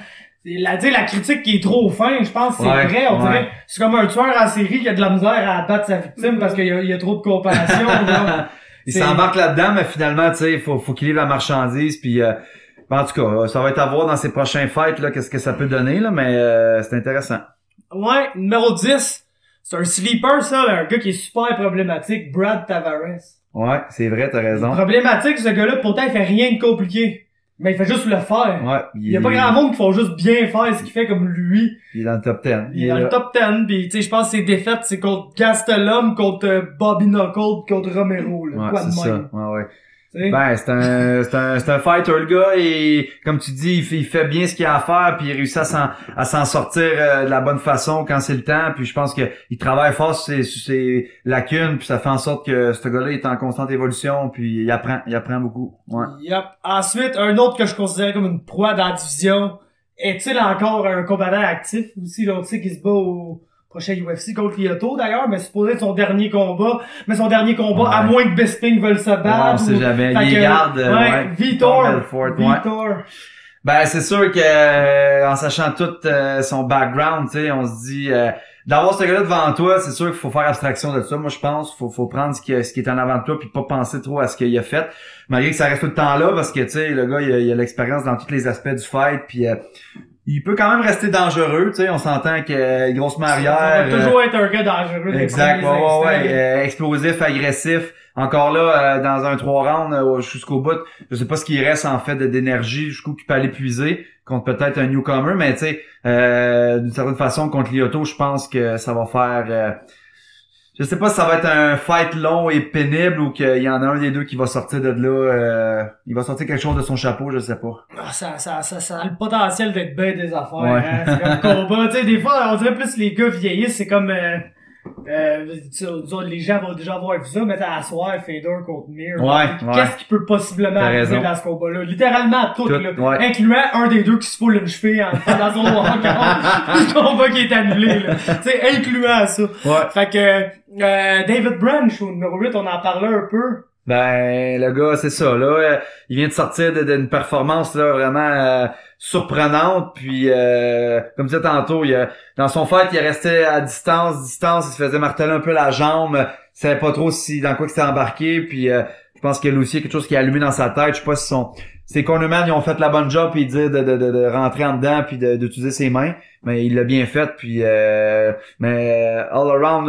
[SPEAKER 1] La critique qui est trop fin, je pense, c'est
[SPEAKER 2] Ouais,
[SPEAKER 1] vrai, on
[SPEAKER 2] ouais.
[SPEAKER 1] dirait, c'est comme un tueur en série qui a de la misère à abattre sa victime parce qu'il y a trop de compassion, là.
[SPEAKER 2] Il
[SPEAKER 1] C'est-
[SPEAKER 2] s'embarque là-dedans, mais finalement, tu sais, faut qu'il livre la marchandise, puis en tout cas, ça va être à voir dans ses prochains fights, là, qu'est-ce que ça peut donner, là, mais c'est intéressant.
[SPEAKER 1] Ouais, numéro 10, c'est un sleeper, ça, là, un gars qui est super problématique, Brad Tavares.
[SPEAKER 2] Ouais, c'est vrai, t'as raison.
[SPEAKER 1] Problématique, ce gars-là, pourtant, il fait rien de compliqué. Mais il fait juste le faire.
[SPEAKER 2] Ouais,
[SPEAKER 1] Il y a pas grand monde qui font juste bien faire ce qu'il fait comme lui.
[SPEAKER 2] Il est dans le top 10.
[SPEAKER 1] Il est dans le top 10, pis tu sais, je pense que ses défaites, c'est contre Gastelum, contre Bobby Knuckle, contre Romero, là.
[SPEAKER 2] Ouais,
[SPEAKER 1] Quoi de
[SPEAKER 2] c'est
[SPEAKER 1] même.
[SPEAKER 2] ça. Ouais, ouais.
[SPEAKER 1] Tu sais?
[SPEAKER 2] Ben, c'est un fighter, le gars, et comme tu dis, il fait bien ce qu'il a à faire, puis il réussit à s'en sortir de la bonne façon quand c'est le temps, puis je pense que il travaille fort sur ses lacunes, puis ça fait en sorte que ce gars-là est en constante évolution, puis il apprend beaucoup. Ouais.
[SPEAKER 1] Yep. Ensuite, un autre que je considère comme une proie dans la division. Est-il encore un combattant actif aussi, là, tu sais, qui se bat au prochain UFC contre Lyoto, d'ailleurs, mais c'est supposé être son dernier combat. Mais son dernier combat,
[SPEAKER 2] Ouais.
[SPEAKER 1] à moins que Bisping veuille se battre.
[SPEAKER 2] On sait jamais.
[SPEAKER 1] Fait
[SPEAKER 2] Il
[SPEAKER 1] que,
[SPEAKER 2] garde, ouais.
[SPEAKER 1] Vitor.
[SPEAKER 2] Belfort, ouais.
[SPEAKER 1] Vitor.
[SPEAKER 2] Ben, c'est sûr que en sachant tout son background, tu sais, on se dit d'avoir ce gars-là devant toi, c'est sûr qu'il faut faire abstraction de ça. Moi, je pense faut prendre ce qui est en avant de toi puis pas penser trop à ce qu'il a fait. Malgré que ça reste tout le temps là parce que tu sais, le gars, il a l'expérience dans tous les aspects du fight puis il peut quand même rester dangereux, tu sais, on s'entend que grosse
[SPEAKER 1] Ça
[SPEAKER 2] arrière.
[SPEAKER 1] va toujours être un gars dangereux. des
[SPEAKER 2] Exact,
[SPEAKER 1] premiers instants.
[SPEAKER 2] ouais. Explosif, agressif. Encore là, dans un 3 rounds jusqu'au bout, je sais pas ce qu'il reste en fait d'énergie jusqu'où qu'il peut aller puiser contre peut-être un newcomer, mais tu sais, d'une certaine façon contre Lyoto, je pense que ça va faire. Je sais pas si ça va être un fight long et pénible ou qu'il y en a un des deux qui va sortir de là. Il va sortir quelque chose de son chapeau, je sais pas.
[SPEAKER 1] Ah, ça a le potentiel d'être bien des affaires.
[SPEAKER 2] Ouais.
[SPEAKER 1] Hein? C'est comme combat. Tu sais, des fois, on dirait plus les gars vieillissent, c'est comme Les gens vont déjà avoir vu ça, mais à soir, Fedor contre Mir.
[SPEAKER 2] Ouais.
[SPEAKER 1] Qu'est-ce qui peut possiblement arriver dans ce combat-là? Littéralement tout là.
[SPEAKER 2] Ouais.
[SPEAKER 1] Incluant un des deux qui se foule une cheville dans son walkout. Le combat qui est annulé, là. Tu sais, incluant ça.
[SPEAKER 2] Ouais.
[SPEAKER 1] Fait que, David Branch, au numéro 8, on en parlait un peu.
[SPEAKER 2] Ben, le gars, c'est ça, là. Il vient de sortir d'une performance, là, vraiment surprenante. Puis, comme je disais tantôt, dans son fight, il restait à distance, il se faisait marteler un peu la jambe. Il savait pas trop dans quoi il s'était embarqué. Puis, je pense qu'il y a aussi quelque chose qui a allumé dans sa tête. Je sais pas si ses cornermen, ils ont fait la bonne job, puis dire de rentrer en dedans, puis d'utiliser ses mains. Mais il l'a bien fait. Puis, mais all around,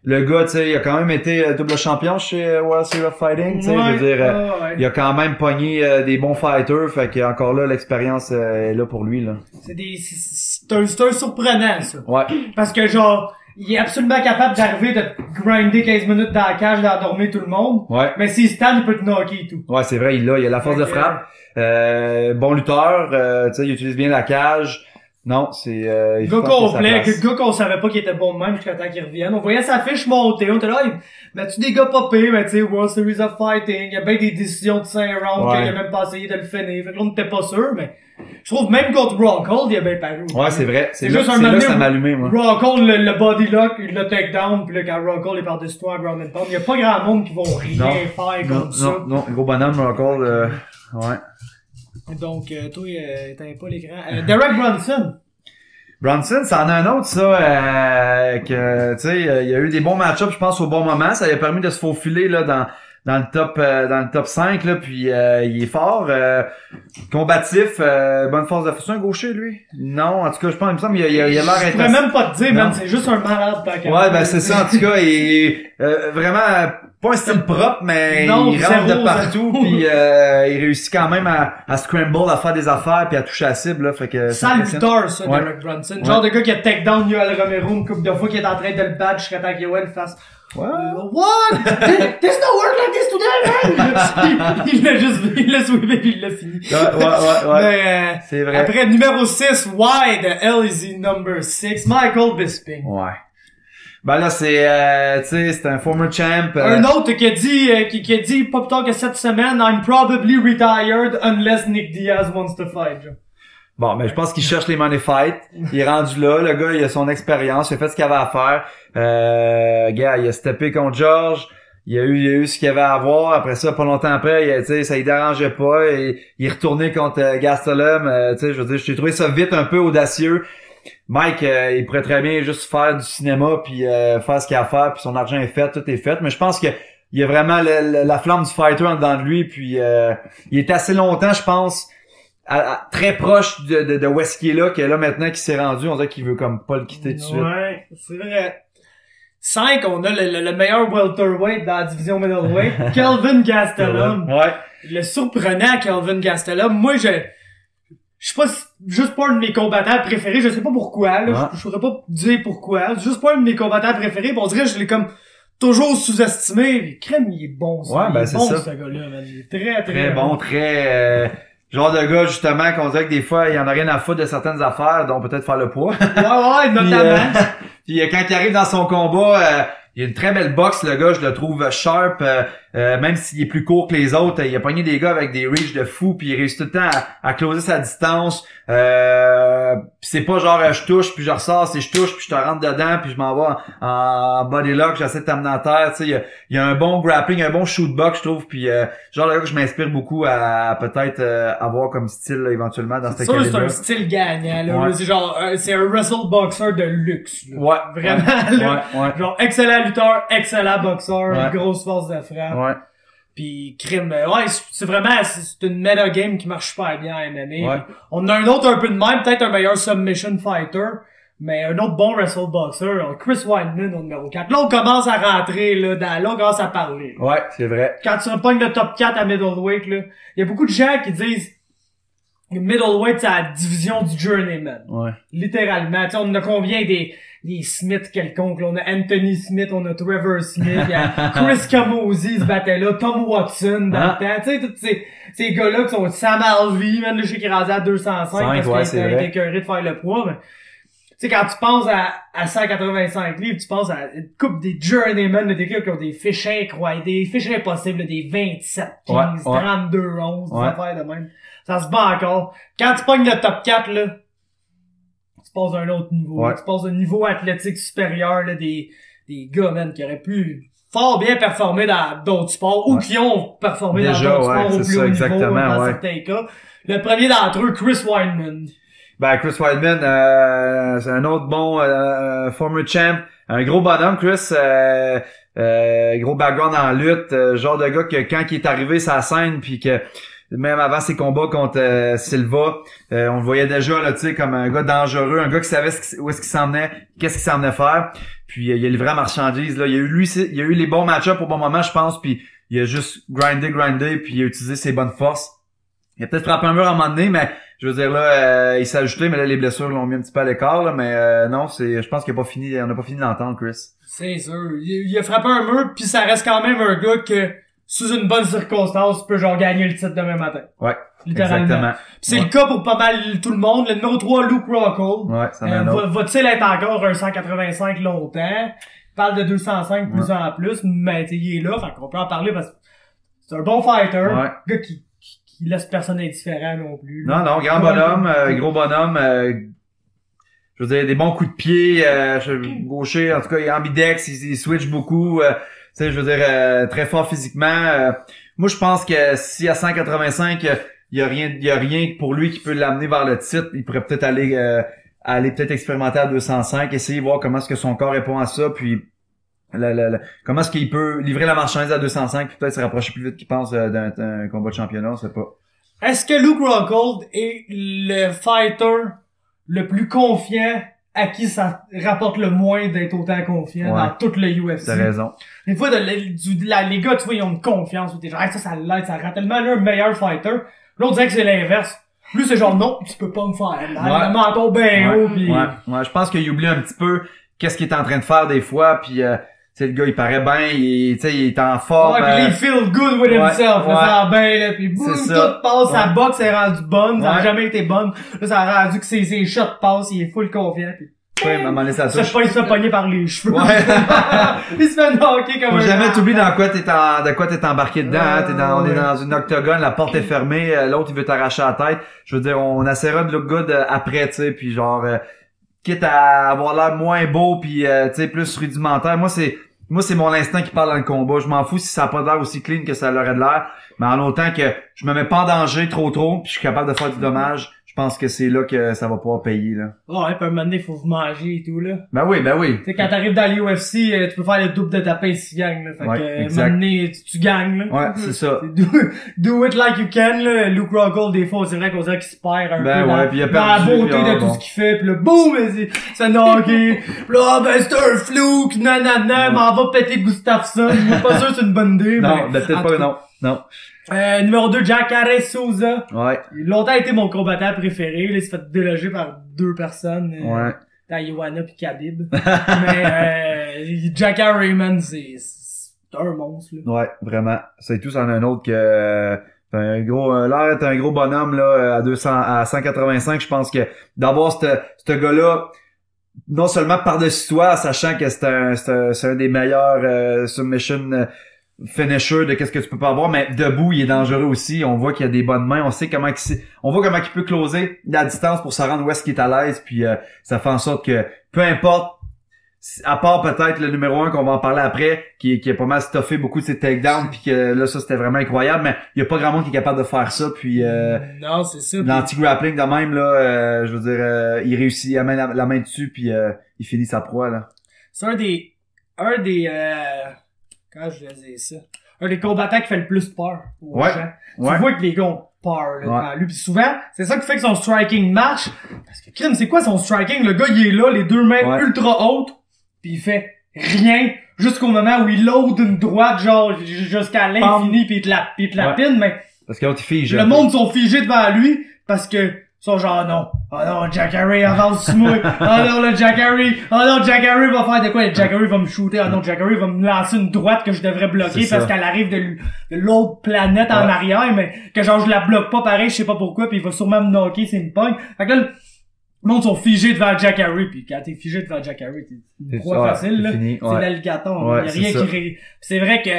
[SPEAKER 2] le gars, tu sais, il a quand même été double champion chez World Series of Fighting, tu sais, je veux dire, il a quand même pogné des bons fighters, fait que encore là, l'expérience est là pour lui, là.
[SPEAKER 1] C'est un surprenant, ça.
[SPEAKER 2] Ouais.
[SPEAKER 1] Parce que genre, il est absolument capable d'arriver de grinder 15 minutes dans la cage, d'endormir tout le monde.
[SPEAKER 2] Ouais.
[SPEAKER 1] Mais s'il stand, il peut te knocker et tout.
[SPEAKER 2] Ouais, c'est vrai, il a la force de frappe. Bon lutteur, tu sais, il utilise bien la cage. Non, c'est
[SPEAKER 1] gars complet, gars qu'on savait pas qu'il était bon de même jusqu'à temps qu'il revienne. On voyait sa fiche monter, on était là, mais-tu des gars popés, mais tu sais, World Series of Fighting, il y a bien des décisions de 5 rounds qu'il a même pas essayé de le finir. Fait que là, on n'était pas sûr, mais je trouve même contre Rockhold, il a bien paru.
[SPEAKER 2] Ouais, c'est vrai. C'est
[SPEAKER 1] juste
[SPEAKER 2] là que ça m'a allumé, moi.
[SPEAKER 1] Rockhold, le body lock, il le take down, puis là, quand Rockhold est par-dessus toi en ground and pound, il y a pas grand monde qui vont rien faire comme ça.
[SPEAKER 2] Non, gros bonhomme, Rockhold, ouais.
[SPEAKER 1] Donc, toi, t'avais pas l'écran. Derek Brunson.
[SPEAKER 2] Brunson, ça en a un autre, ça, que, tu sais, il y a eu des bons match-ups, je pense, au bon moment. Ça lui a permis de se faufiler, là, dans le top 5, là, puis il est fort, combatif, bonne force de force. C'est un gaucher, lui? Non, en tout cas, je pense, il me semble, il a l'air
[SPEAKER 1] intéressant. Je pourrais même pas te dire, man, c'est juste un malade.
[SPEAKER 2] Ouais, ben c'est ça, en tout cas, il est vraiment pas un style propre, mais
[SPEAKER 1] non,
[SPEAKER 2] il rentre de partout, puis il réussit quand même à scramble, à faire des affaires, puis à toucher la cible, là, fait que...
[SPEAKER 1] Sale lutteur, ça, Derek Brunson. Genre de gars qui a take down Yoel Romero une couple de fois, qui est en train de le battre jusqu'à temps qu'Yoel fasse... What? There's no work like this today, man! il l'a soulevé puis il l'a fini.
[SPEAKER 2] Ouais.
[SPEAKER 1] Mais,
[SPEAKER 2] c'est vrai.
[SPEAKER 1] Après, numéro 6, Why the hell is he number 6? Michael Bisping.
[SPEAKER 2] Ouais. Ben là, c'est, tu sais, c'est un former champ.
[SPEAKER 1] Un autre qui a dit pas plus tard que cette semaine, I'm probably retired unless Nick Diaz wants to fight.
[SPEAKER 2] Bon, mais je pense qu'il cherche les money fights. Il est rendu là. Le gars, il a son expérience. Il a fait ce qu'il avait à faire. Gars, il a steppé contre George. Il a eu ce qu'il avait à avoir. Après ça, pas longtemps après, tu sais, ça lui dérangeait pas. Il est retourné contre Gastelum. Tu sais, je veux dire, j'ai trouvé ça vite un peu audacieux. Mike, il pourrait très bien juste faire du cinéma puis faire ce qu'il a à faire, puis son argent est fait, tout est fait. Mais je pense que il y a vraiment la flamme du fighter en dedans de lui. Puis il est assez longtemps, je pense, très proche de où est-ce qu'il est là, que là maintenant qu'il s'est rendu, on dirait qu'il veut comme pas le quitter tout de suite.
[SPEAKER 1] Ouais, c'est vrai. 5, on a le meilleur welterweight dans la division middleweight, Kelvin Gastelum.
[SPEAKER 2] Ouais.
[SPEAKER 1] Le surprenant Kelvin Gastelum. Moi, je sais pas, juste pas un de mes combattants préférés, je sais pas pourquoi, là. Je saurais pas dire pourquoi. C'est juste pas un de mes combattants préférés, pis on dirait que je l'ai comme toujours sous-estimé. Crème, il est bon, ça.
[SPEAKER 2] Ouais, ben
[SPEAKER 1] c'est
[SPEAKER 2] bon,
[SPEAKER 1] ça. Ce gars-là, man. Il est très
[SPEAKER 2] bon, très genre de gars, justement, qu'on dirait que des fois, il y en a rien à foutre de certaines affaires, dont peut-être faire le poids.
[SPEAKER 1] Ouais, notamment.
[SPEAKER 2] Puis quand il arrive dans son combat, il a une très belle boxe, le gars, je le trouve sharp, même s'il est plus court que les autres. Il a pogné des gars avec des reach de fou, puis il réussit tout le temps à closer sa distance. Puis c'est pas genre je touche, puis je ressors, c'est je touche, puis je te rentre dedans, puis je m'en vais en body lock, j'essaie de t'amener à terre. Tu sais, il y a un bon grappling, un bon shoot box, je trouve, puis genre le gars que je m'inspire beaucoup à peut-être avoir comme style là, éventuellement dans cette calibre.
[SPEAKER 1] C'est un style gagnant, là.
[SPEAKER 2] Ouais.
[SPEAKER 1] C'est genre c'est un wrestle boxer de luxe. Là.
[SPEAKER 2] Ouais.
[SPEAKER 1] Vraiment, là.
[SPEAKER 2] Ouais.
[SPEAKER 1] Genre excellent lutteur, excellent boxeur, grosse force de frappe.
[SPEAKER 2] Ouais.
[SPEAKER 1] Puis crime, c'est vraiment c'est une meta game qui marche super bien à MMA.
[SPEAKER 2] Ouais.
[SPEAKER 1] On a un autre un peu de même, peut-être un meilleur submission fighter, mais un autre bon wrestle boxer, Chris Weidman au numéro 4. Là on commence à rentrer là on commence à parler. Là.
[SPEAKER 2] Ouais, c'est vrai.
[SPEAKER 1] Quand tu repognes le top 4 à middleweight là, il y a beaucoup de gens qui disent middleweight c'est la division du journeyman.
[SPEAKER 2] Ouais.
[SPEAKER 1] Littéralement, tu sais on a combien des Smith quelconques, là. On a Anthony Smith, on a Trevor Smith, il y a Chris Camozzi se battait là, Tom Watson dans le temps, tu sais, tous ces gars-là qui sont Sam Alvey, même, je sais qu'il est rendu à 205 parce qu'il était écœuré de faire le poids, mais sais, quand tu penses à 185 livres, tu penses à une couple des journeymen, des gars qui ont des fiches incroyables, des fiches impossibles, des 27, 15, 32, 11, des affaires de même. Ça se bat encore. Quand tu pognes le top 4, là, tu passes à un autre niveau. Tu passes à un niveau athlétique supérieur, là, des gars, man, qui auraient pu fort bien performer dans d'autres sports, ou qui ont performé dans d'autres sports au plus haut niveau, dans certains cas. Le premier d'entre eux, Chris Weidman.
[SPEAKER 2] Ben, Chris Weidman, c'est un autre bon former champ. Un gros bonhomme, Chris. Gros background en lutte. Genre de gars que quand il est arrivé sur la scène, puis que même avant ses combats contre Silva, on le voyait déjà là, tu sais, comme un gars dangereux, un gars qui savait où est-ce qu'il s'en venait, qu'est-ce qu'il s'en venait faire. Puis il a livré la marchandise là. Il y a eu les bons match-ups au bon moment, je pense. Puis il a juste grindé, puis il a utilisé ses bonnes forces. Il a peut-être frappé un mur à un moment donné, mais je veux dire là, il s'est ajouté, mais là les blessures l'ont mis un petit peu à l'écart là. Mais non, je pense qu'il a pas fini, on n'a pas fini d'entendre Chris.
[SPEAKER 1] C'est sûr. Il a frappé un mur, puis ça reste quand même un gars que sous une bonne circonstance, peut genre gagner le titre demain matin.
[SPEAKER 2] Ouais.
[SPEAKER 1] Littéralement.
[SPEAKER 2] Exactement.
[SPEAKER 1] Pis c'est le cas pour pas mal tout le monde. Le numéro 3, Luke Rockhold.
[SPEAKER 2] Ouais, ça
[SPEAKER 1] va-t-il être encore un 185 longtemps? Il parle de 205 plus en plus, mais il est là, fait qu'on peut en parler parce que c'est un bon fighter. Un gars qui laisse personne indifférent non plus.
[SPEAKER 2] Non, grand bonhomme, gros bonhomme, je veux dire, des bons coups de pied, gaucher, en tout cas, il est ambidex, il switch beaucoup, tu sais, je veux dire, très fort physiquement. Moi, je pense que si à 185, il y a rien pour lui qui peut l'amener vers le titre, il pourrait peut-être aller peut-être expérimenter à 205, essayer de voir comment est-ce que son corps répond à ça, puis comment est-ce qu'il peut livrer la marchandise à 205, puis peut-être se rapprocher plus vite qu'il pense d'un combat de championnat, on sait pas.
[SPEAKER 1] Est-ce que Luke Rockhold est le fighter le plus confiant à qui ça rapporte le moins d'être autant confiant dans toute le UFC?
[SPEAKER 2] T'as raison.
[SPEAKER 1] Des fois, les gars, tu vois, ils ont une confiance où t'es genre, ça l'aide, ça rend tellement le meilleur fighter. L'autre dirait que c'est l'inverse. Lui, c'est genre, non, tu peux pas me faire mal. Le menton bien haut, pis...
[SPEAKER 2] Ouais, je pense qu'il oublie un petit peu qu'est-ce qu'il est en train de faire des fois, puis tu sais, le gars, il paraît bien, il est en forme.
[SPEAKER 1] Ouais, pis il feel good with himself. Ça bien, là, pis boum, tout passe, sa boxe est rendue bonne, ça a jamais été bonne. Là, ça a rendu que ses shots passent, il est full confiant, pis...
[SPEAKER 2] Ouais, maman, laisse ça.
[SPEAKER 1] Il se fait pogner par les cheveux. Ouais. Il se fait knocker comme
[SPEAKER 2] Faut jamais t'oublier de quoi t'es embarqué dedans, on est dans une octogone, la porte est fermée, l'autre il veut t'arracher la tête. Je veux dire, on essaiera de look good après, tu sais, puis genre, quitte à avoir l'air moins beau puis tu sais, plus rudimentaire. Moi, c'est mon instinct qui parle dans le combat. Je m'en fous si ça a pas l'air aussi clean que ça l'aurait de l'air. Mais en autant que je me mets pas en danger trop, puis je suis capable de faire du dommage, je pense que c'est là que ça va pouvoir payer, là.
[SPEAKER 1] Ouais, puis à un moment donné, faut vous manger et tout, là.
[SPEAKER 2] Ben oui.
[SPEAKER 1] Tu sais, quand t'arrives dans l'UFC, tu peux faire le double de ta pace si tu gagnes, là. Fait que, à un moment donné, tu gagnes, là.
[SPEAKER 2] Ouais, c'est ça.
[SPEAKER 1] Do it like you can, là. Luke Rockhold, des fois, c'est vrai qu'on dirait qu'il se perd un peu dans la beauté de tout ce qu'il fait, pis là, boum, c'est knocké. Pis là, ben, c'est un flou, nanana, m'en va péter Gustafsson. Je suis pas sûr que c'est une bonne idée,
[SPEAKER 2] non, mais peut-être pas, non.
[SPEAKER 1] Numéro 2, Jacare Souza.
[SPEAKER 2] Ouais.
[SPEAKER 1] Il a longtemps été mon combattant préféré. Là, il s'est fait déloger par 2 personnes. Taïwana pis Khabib. Mais Jacare Raymond, c'est un monstre. Là.
[SPEAKER 2] Ouais, vraiment. C'est tout, c'en a un autre que un gros bonhomme là à 185. Je pense que d'avoir ce gars-là, non seulement par-dessus toi, sachant que c'est un des meilleurs submission finisher de qu'est-ce que tu peux pas avoir, mais debout, il est dangereux aussi. On voit qu'il a des bonnes mains. On voit comment il peut closer la distance pour se rendre où est-ce qu'il est à l'aise. Puis ça fait en sorte que peu importe, à part peut-être le numéro 1 qu'on va en parler après, qui a pas mal stuffé beaucoup de ses takedowns, puis que là ça c'était vraiment incroyable, mais il y a pas grand monde qui est capable de faire ça. Puis
[SPEAKER 1] non, c'est ça.
[SPEAKER 2] L'anti-grappling de même là, je veux dire, il réussit, il amène la main dessus, puis il finit sa proie là.
[SPEAKER 1] C'est un des quand je disais ça, un des combattants qui fait le plus peur aux gens. Tu vois que les gars ont peur là, devant lui. Puis souvent, c'est ça qui fait que son striking marche. Parce que crime, c'est quoi son striking? Le gars, il est là, les 2 mains ultra hautes, puis il fait rien jusqu'au moment où il load une droite, genre jusqu'à l'infini, puis il te la pine, mais
[SPEAKER 2] parce que l'autre il fige.
[SPEAKER 1] Le monde sont figés devant lui parce que ils sont genre non. Oh non, Jacare avance sur moi. Oh non, le Jacare. Oh non, Jacare va faire de quoi? Jacare va me shooter. Oh non, Jacare va me lancer une droite que je devrais bloquer parce qu'elle arrive de l'autre planète en arrière, mais que genre je la bloque pas pareil, je sais pas pourquoi, puis il va sûrement me knocker, c'est une pogne. Fait que là, Le monde sont figés devant Jack Harry, puis quand t'es figé devant Jack Harry, t'es une proie facile, là. C'est l'alligator.
[SPEAKER 2] Ouais,
[SPEAKER 1] y a rien qui c'est vrai que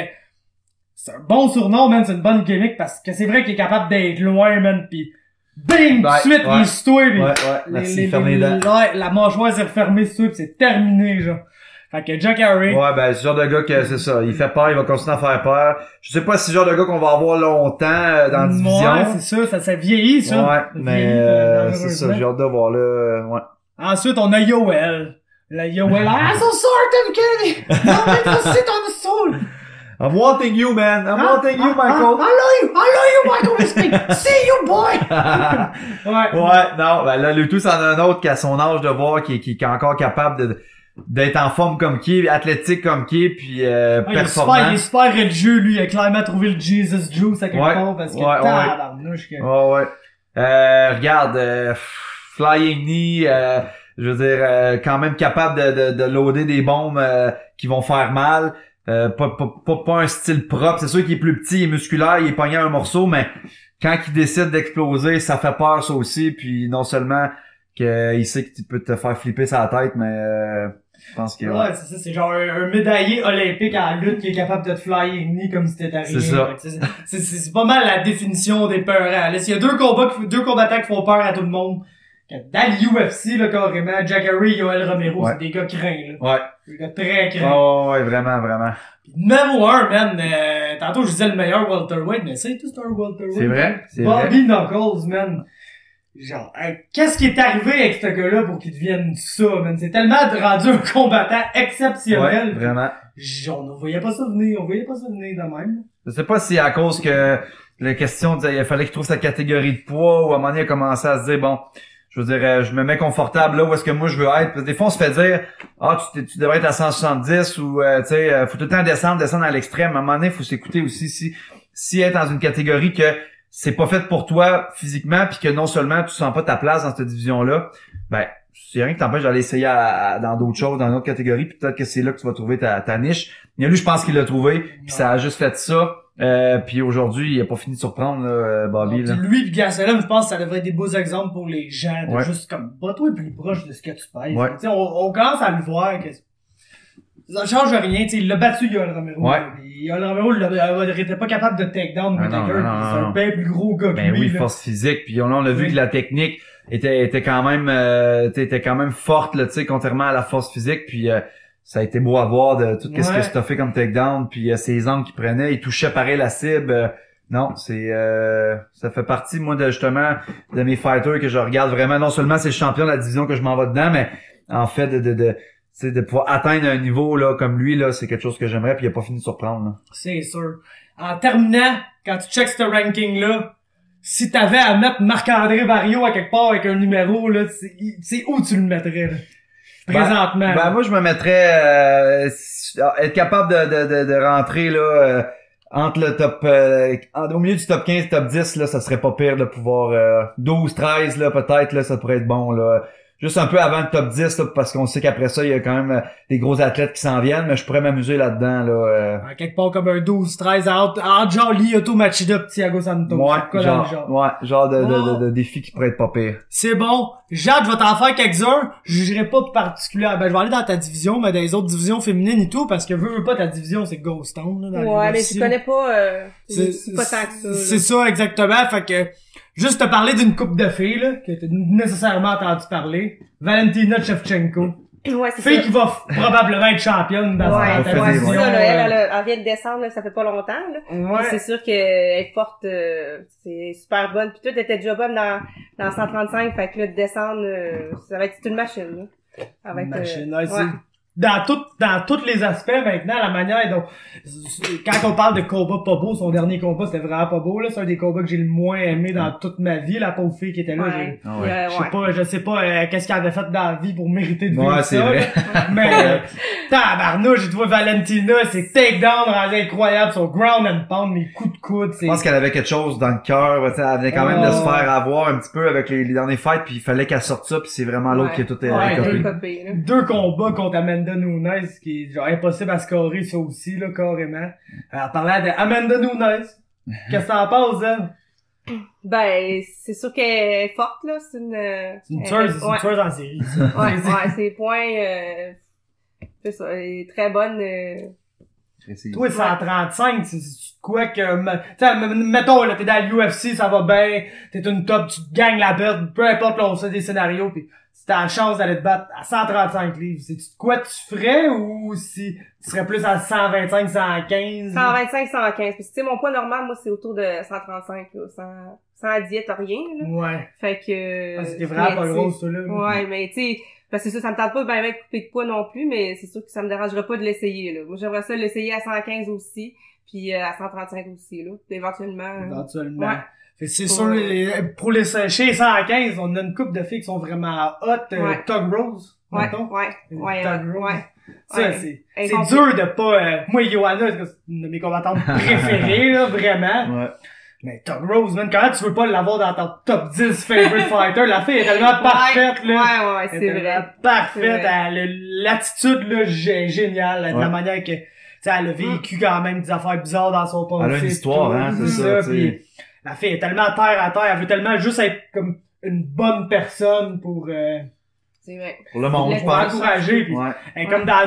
[SPEAKER 1] c'est un bon surnom, man, c'est une bonne gimmick, parce que c'est vrai qu'il est capable d'être loin, man, pis bing, tout de suite, il est sur toi, pis la mâchoire s'est refermée sur toi, pis c'est terminé, genre. Fait que Jack Harry.
[SPEAKER 2] Ouais, ben, ce genre de gars que c'est ça. Il fait peur, il va continuer à faire peur. Je sais pas si c'est le genre de gars qu'on va avoir longtemps dans la division.
[SPEAKER 1] Ouais, c'est ça vieillit, ça.
[SPEAKER 2] Ouais, mais c'est ça, j'ai hâte de voir là, ouais.
[SPEAKER 1] Ensuite, on a Yoel. La Yoel, I'm so sorry, Tim Kennedy! No need to sit on the stool!
[SPEAKER 2] I'm wanting you, man! I'm wanting you, Michael!
[SPEAKER 1] I love you, Michael Bisping! See you, boy!
[SPEAKER 2] Ouais, non, ben là, le tout, c'en a un autre qui a son âge de voir, qui est encore capable d'être en forme comme qui est, athlétique comme qui est, puis performant.
[SPEAKER 1] Il est super religieux, lui. Il a clairement trouvé le Jesus Juice à quelque part, parce que tabarnouche.
[SPEAKER 2] Regarde, Flying Knee, je veux dire, quand même capable de loader des bombes qui vont faire mal. Pas un style propre. C'est sûr qu'il est plus petit, il est musculaire, il est pogné à un morceau, mais quand il décide d'exploser, ça fait peur ça aussi. Puis non seulement qu'il sait que tu peux te faire flipper sa tête, mais je pense que...
[SPEAKER 1] Ouais, c'est ça, c'est genre un médaillé olympique à la lutte qui est capable de te flyer ni comme si t'étais arrivé.
[SPEAKER 2] C'est ça.
[SPEAKER 1] C'est pas mal la définition des peurants. Là, s'il y a deux combattants qui font peur à tout le monde, dans l'UFC, là, carrément, Jack Harry et Yoel Romero, c'est des gars craints, là.
[SPEAKER 2] Ouais.
[SPEAKER 1] Des gars très craints.
[SPEAKER 2] Oh, ouais, vraiment.
[SPEAKER 1] Pis numéro 1, man, tantôt je disais le meilleur welterweight, mais c'est tout un welterweight.
[SPEAKER 2] C'est vrai,
[SPEAKER 1] Bobby Knuckles, man. Genre, qu'est-ce qui est arrivé avec ce gars-là pour qu'il devienne ça, man? C'est tellement rendu un combattant exceptionnel.
[SPEAKER 2] Ouais, vraiment.
[SPEAKER 1] On voyait pas ça venir de même.
[SPEAKER 2] Je sais pas si à cause que la question, il fallait qu'il trouve sa catégorie de poids, ou à un moment donné, il a commencé à se dire, bon, je veux dire, je me mets confortable là où est-ce que moi je veux être. Parce que des fois, on se fait dire, tu devrais être à 170 ou, tu sais, faut tout le temps descendre à l'extrême. À un moment donné, il faut s'écouter aussi si être dans une catégorie que c'est pas fait pour toi physiquement, puis que non seulement tu sens pas ta place dans cette division-là, ben, c'est rien qui t'empêche d'aller essayer dans d'autres choses, dans une autre catégorie, puis peut-être que c'est là que tu vas trouver ta niche. Mais lui, je pense qu'il l'a trouvé, puis ça a juste fait ça. Puis aujourd'hui, il a pas fini de surprendre là, Bobby. Là.
[SPEAKER 1] Lui et Gastelum, je pense que ça devrait être des beaux exemples pour les gens, de juste comme pas toi plus proche de ce que tu pèses.
[SPEAKER 2] Ouais.
[SPEAKER 1] On commence à le voir que ça change rien, tu sais, il l'a battu Yoel Romero.
[SPEAKER 2] Ouais.
[SPEAKER 1] Yoel Romero, il était pas capable de take down Whittaker, c'est un bien plus gros gars que lui.
[SPEAKER 2] Oui, force physique, puis on l'a vu que la technique était quand même forte là, tu sais, contrairement à la force physique, puis ça a été beau à voir de tout ce que tu as fait comme takedown, puis ses angles qu'il prenait, il touchait pareil la cible. Non, c'est ça fait partie moi justement de mes fighters que je regarde vraiment. Non seulement c'est le champion de la division que je m'en vais dedans, mais en fait de pouvoir atteindre un niveau là comme lui là, c'est quelque chose que j'aimerais, puis il a pas fini de surprendre. Là.
[SPEAKER 1] C'est sûr. En terminant, quand tu checks ce ranking là, si t'avais à mettre Marc-André Barriault à quelque part avec un numéro là, c'est où tu le mettrais là? Présentement.
[SPEAKER 2] Ben moi je me mettrais être capable de rentrer là entre le top au milieu du top 15, top 10 là, ça serait pas pire de pouvoir 12, 13 là peut-être là, ça pourrait être bon là. Juste un peu avant le top 10 là, parce qu'on sait qu'après ça il y a quand même des gros athlètes qui s'en viennent, mais je pourrais m'amuser là-dedans là.
[SPEAKER 1] Quelque part comme un 12, 13 entre genre Lyoto Machida, Thiago Santos.
[SPEAKER 2] Genre de défi qui pourrait être pas pire.
[SPEAKER 1] C'est bon. Jade, je vais t'en faire quelques-uns. Je jugerai pas particulièrement. Ben, je vais aller dans ta division, mais dans les autres divisions féminines et tout, parce que veux pas ta division, c'est Ghost Town, là, dans
[SPEAKER 3] mais tu connais pas, pas tant que ça.
[SPEAKER 1] C'est ça, exactement. Fait que, juste te parler d'une couple de filles, là, que t'as nécessairement entendu parler. Valentina Shevchenko.
[SPEAKER 3] Ouais, c'est
[SPEAKER 1] fille qui va probablement être championne dans sa division.
[SPEAKER 3] Elle vient de descendre, là, ça fait pas longtemps, là.
[SPEAKER 1] Ouais.
[SPEAKER 3] C'est sûr qu'elle est forte, c'est super bonne. Puis toi, t'étais déjà bonne dans 135, fait que là, de descendre, ça va être une machine, là. Avec,
[SPEAKER 1] une machine, dans tous les aspects maintenant, la manière dont quand on parle de combat pas beau, son dernier combat c'était vraiment pas beau là, c'est un des combats que j'ai le moins aimé dans toute ma vie, la pauvre fille qui était là. Je sais pas qu'est-ce qu'elle avait fait dans la vie pour mériter de vivre ça.
[SPEAKER 2] Vrai.
[SPEAKER 1] Mais tabarnouche, j'ai trouvé Valentina, c'est takedown rendu incroyable, son ground and pound, les coups de coude,
[SPEAKER 2] je pense qu'elle avait quelque chose dans le cœur, elle venait quand même de se faire avoir un petit peu avec les derniers fights, puis il fallait qu'elle sorte ça, puis c'est vraiment l'autre qui est tout
[SPEAKER 1] copé. Deux combats contre Amanda Nunes, qui est genre impossible à scorer ça aussi, là, carrément. Alors, parlant de Amanda Nunes, qu'est-ce que t'en penses, elle?
[SPEAKER 3] Ben, c'est sûr qu'elle est forte, là. C'est une
[SPEAKER 1] tueuse en série, ça.
[SPEAKER 3] Ouais, ses points, c'est ça, elle est très bonne.
[SPEAKER 1] Toi, 135, c'est quoi que, mettons, là, t'es dans l'UFC, ça va bien, t'es une top, tu gagnes la bête, peu importe, là, on sait des scénarios, pis si t'as la chance d'aller te battre à 135 livres, c'est quoi tu ferais, ou si tu serais plus à 125, 115?
[SPEAKER 3] 125, 115, parce que tu sais, mon poids normal, moi, c'est autour de 135, là, sans diète, rien, là.
[SPEAKER 1] Ouais.
[SPEAKER 3] Fait que...
[SPEAKER 1] C'était vraiment pas grosse, ça, là.
[SPEAKER 3] Ouais, mais tu sais, parce que ça me tente pas ben de couper de poids non plus, mais c'est sûr que ça me dérangerait pas de l'essayer, là. Moi, j'aimerais ça l'essayer à 115 aussi, puis à 135 aussi, là, éventuellement.
[SPEAKER 1] Éventuellement.
[SPEAKER 3] Ouais.
[SPEAKER 1] C'est sûr, pour les chez 115, on a une couple de filles qui sont vraiment hot, Tug Rose.
[SPEAKER 3] Ouais,
[SPEAKER 1] mettons.
[SPEAKER 3] ouais,
[SPEAKER 1] Tug Rose.
[SPEAKER 3] ouais.
[SPEAKER 1] Ça, c'est dur de pas, moi, Johanna, c'est une de mes combattantes préférées, là, vraiment.
[SPEAKER 2] Ouais.
[SPEAKER 1] Mais Tug Rose, man, quand tu veux pas l'avoir dans ton top 10 favorite fighter, la fille est tellement parfaite, là.
[SPEAKER 3] Ouais, c'est vrai.
[SPEAKER 1] Parfaite,
[SPEAKER 3] C'est vrai.
[SPEAKER 1] elle a l'attitude, là, géniale, de la manière que, tu sais, elle a vécu quand même des affaires bizarres dans son passé.
[SPEAKER 2] Elle a une histoire, hein, c'est ça,
[SPEAKER 1] puis la fille est tellement terre à terre, elle veut tellement juste être comme une bonne personne pour
[SPEAKER 3] C'est vrai.
[SPEAKER 2] pour le monde, je
[SPEAKER 1] pour
[SPEAKER 2] pense.
[SPEAKER 1] encourager, puis
[SPEAKER 2] Ouais.
[SPEAKER 1] elle est comme dans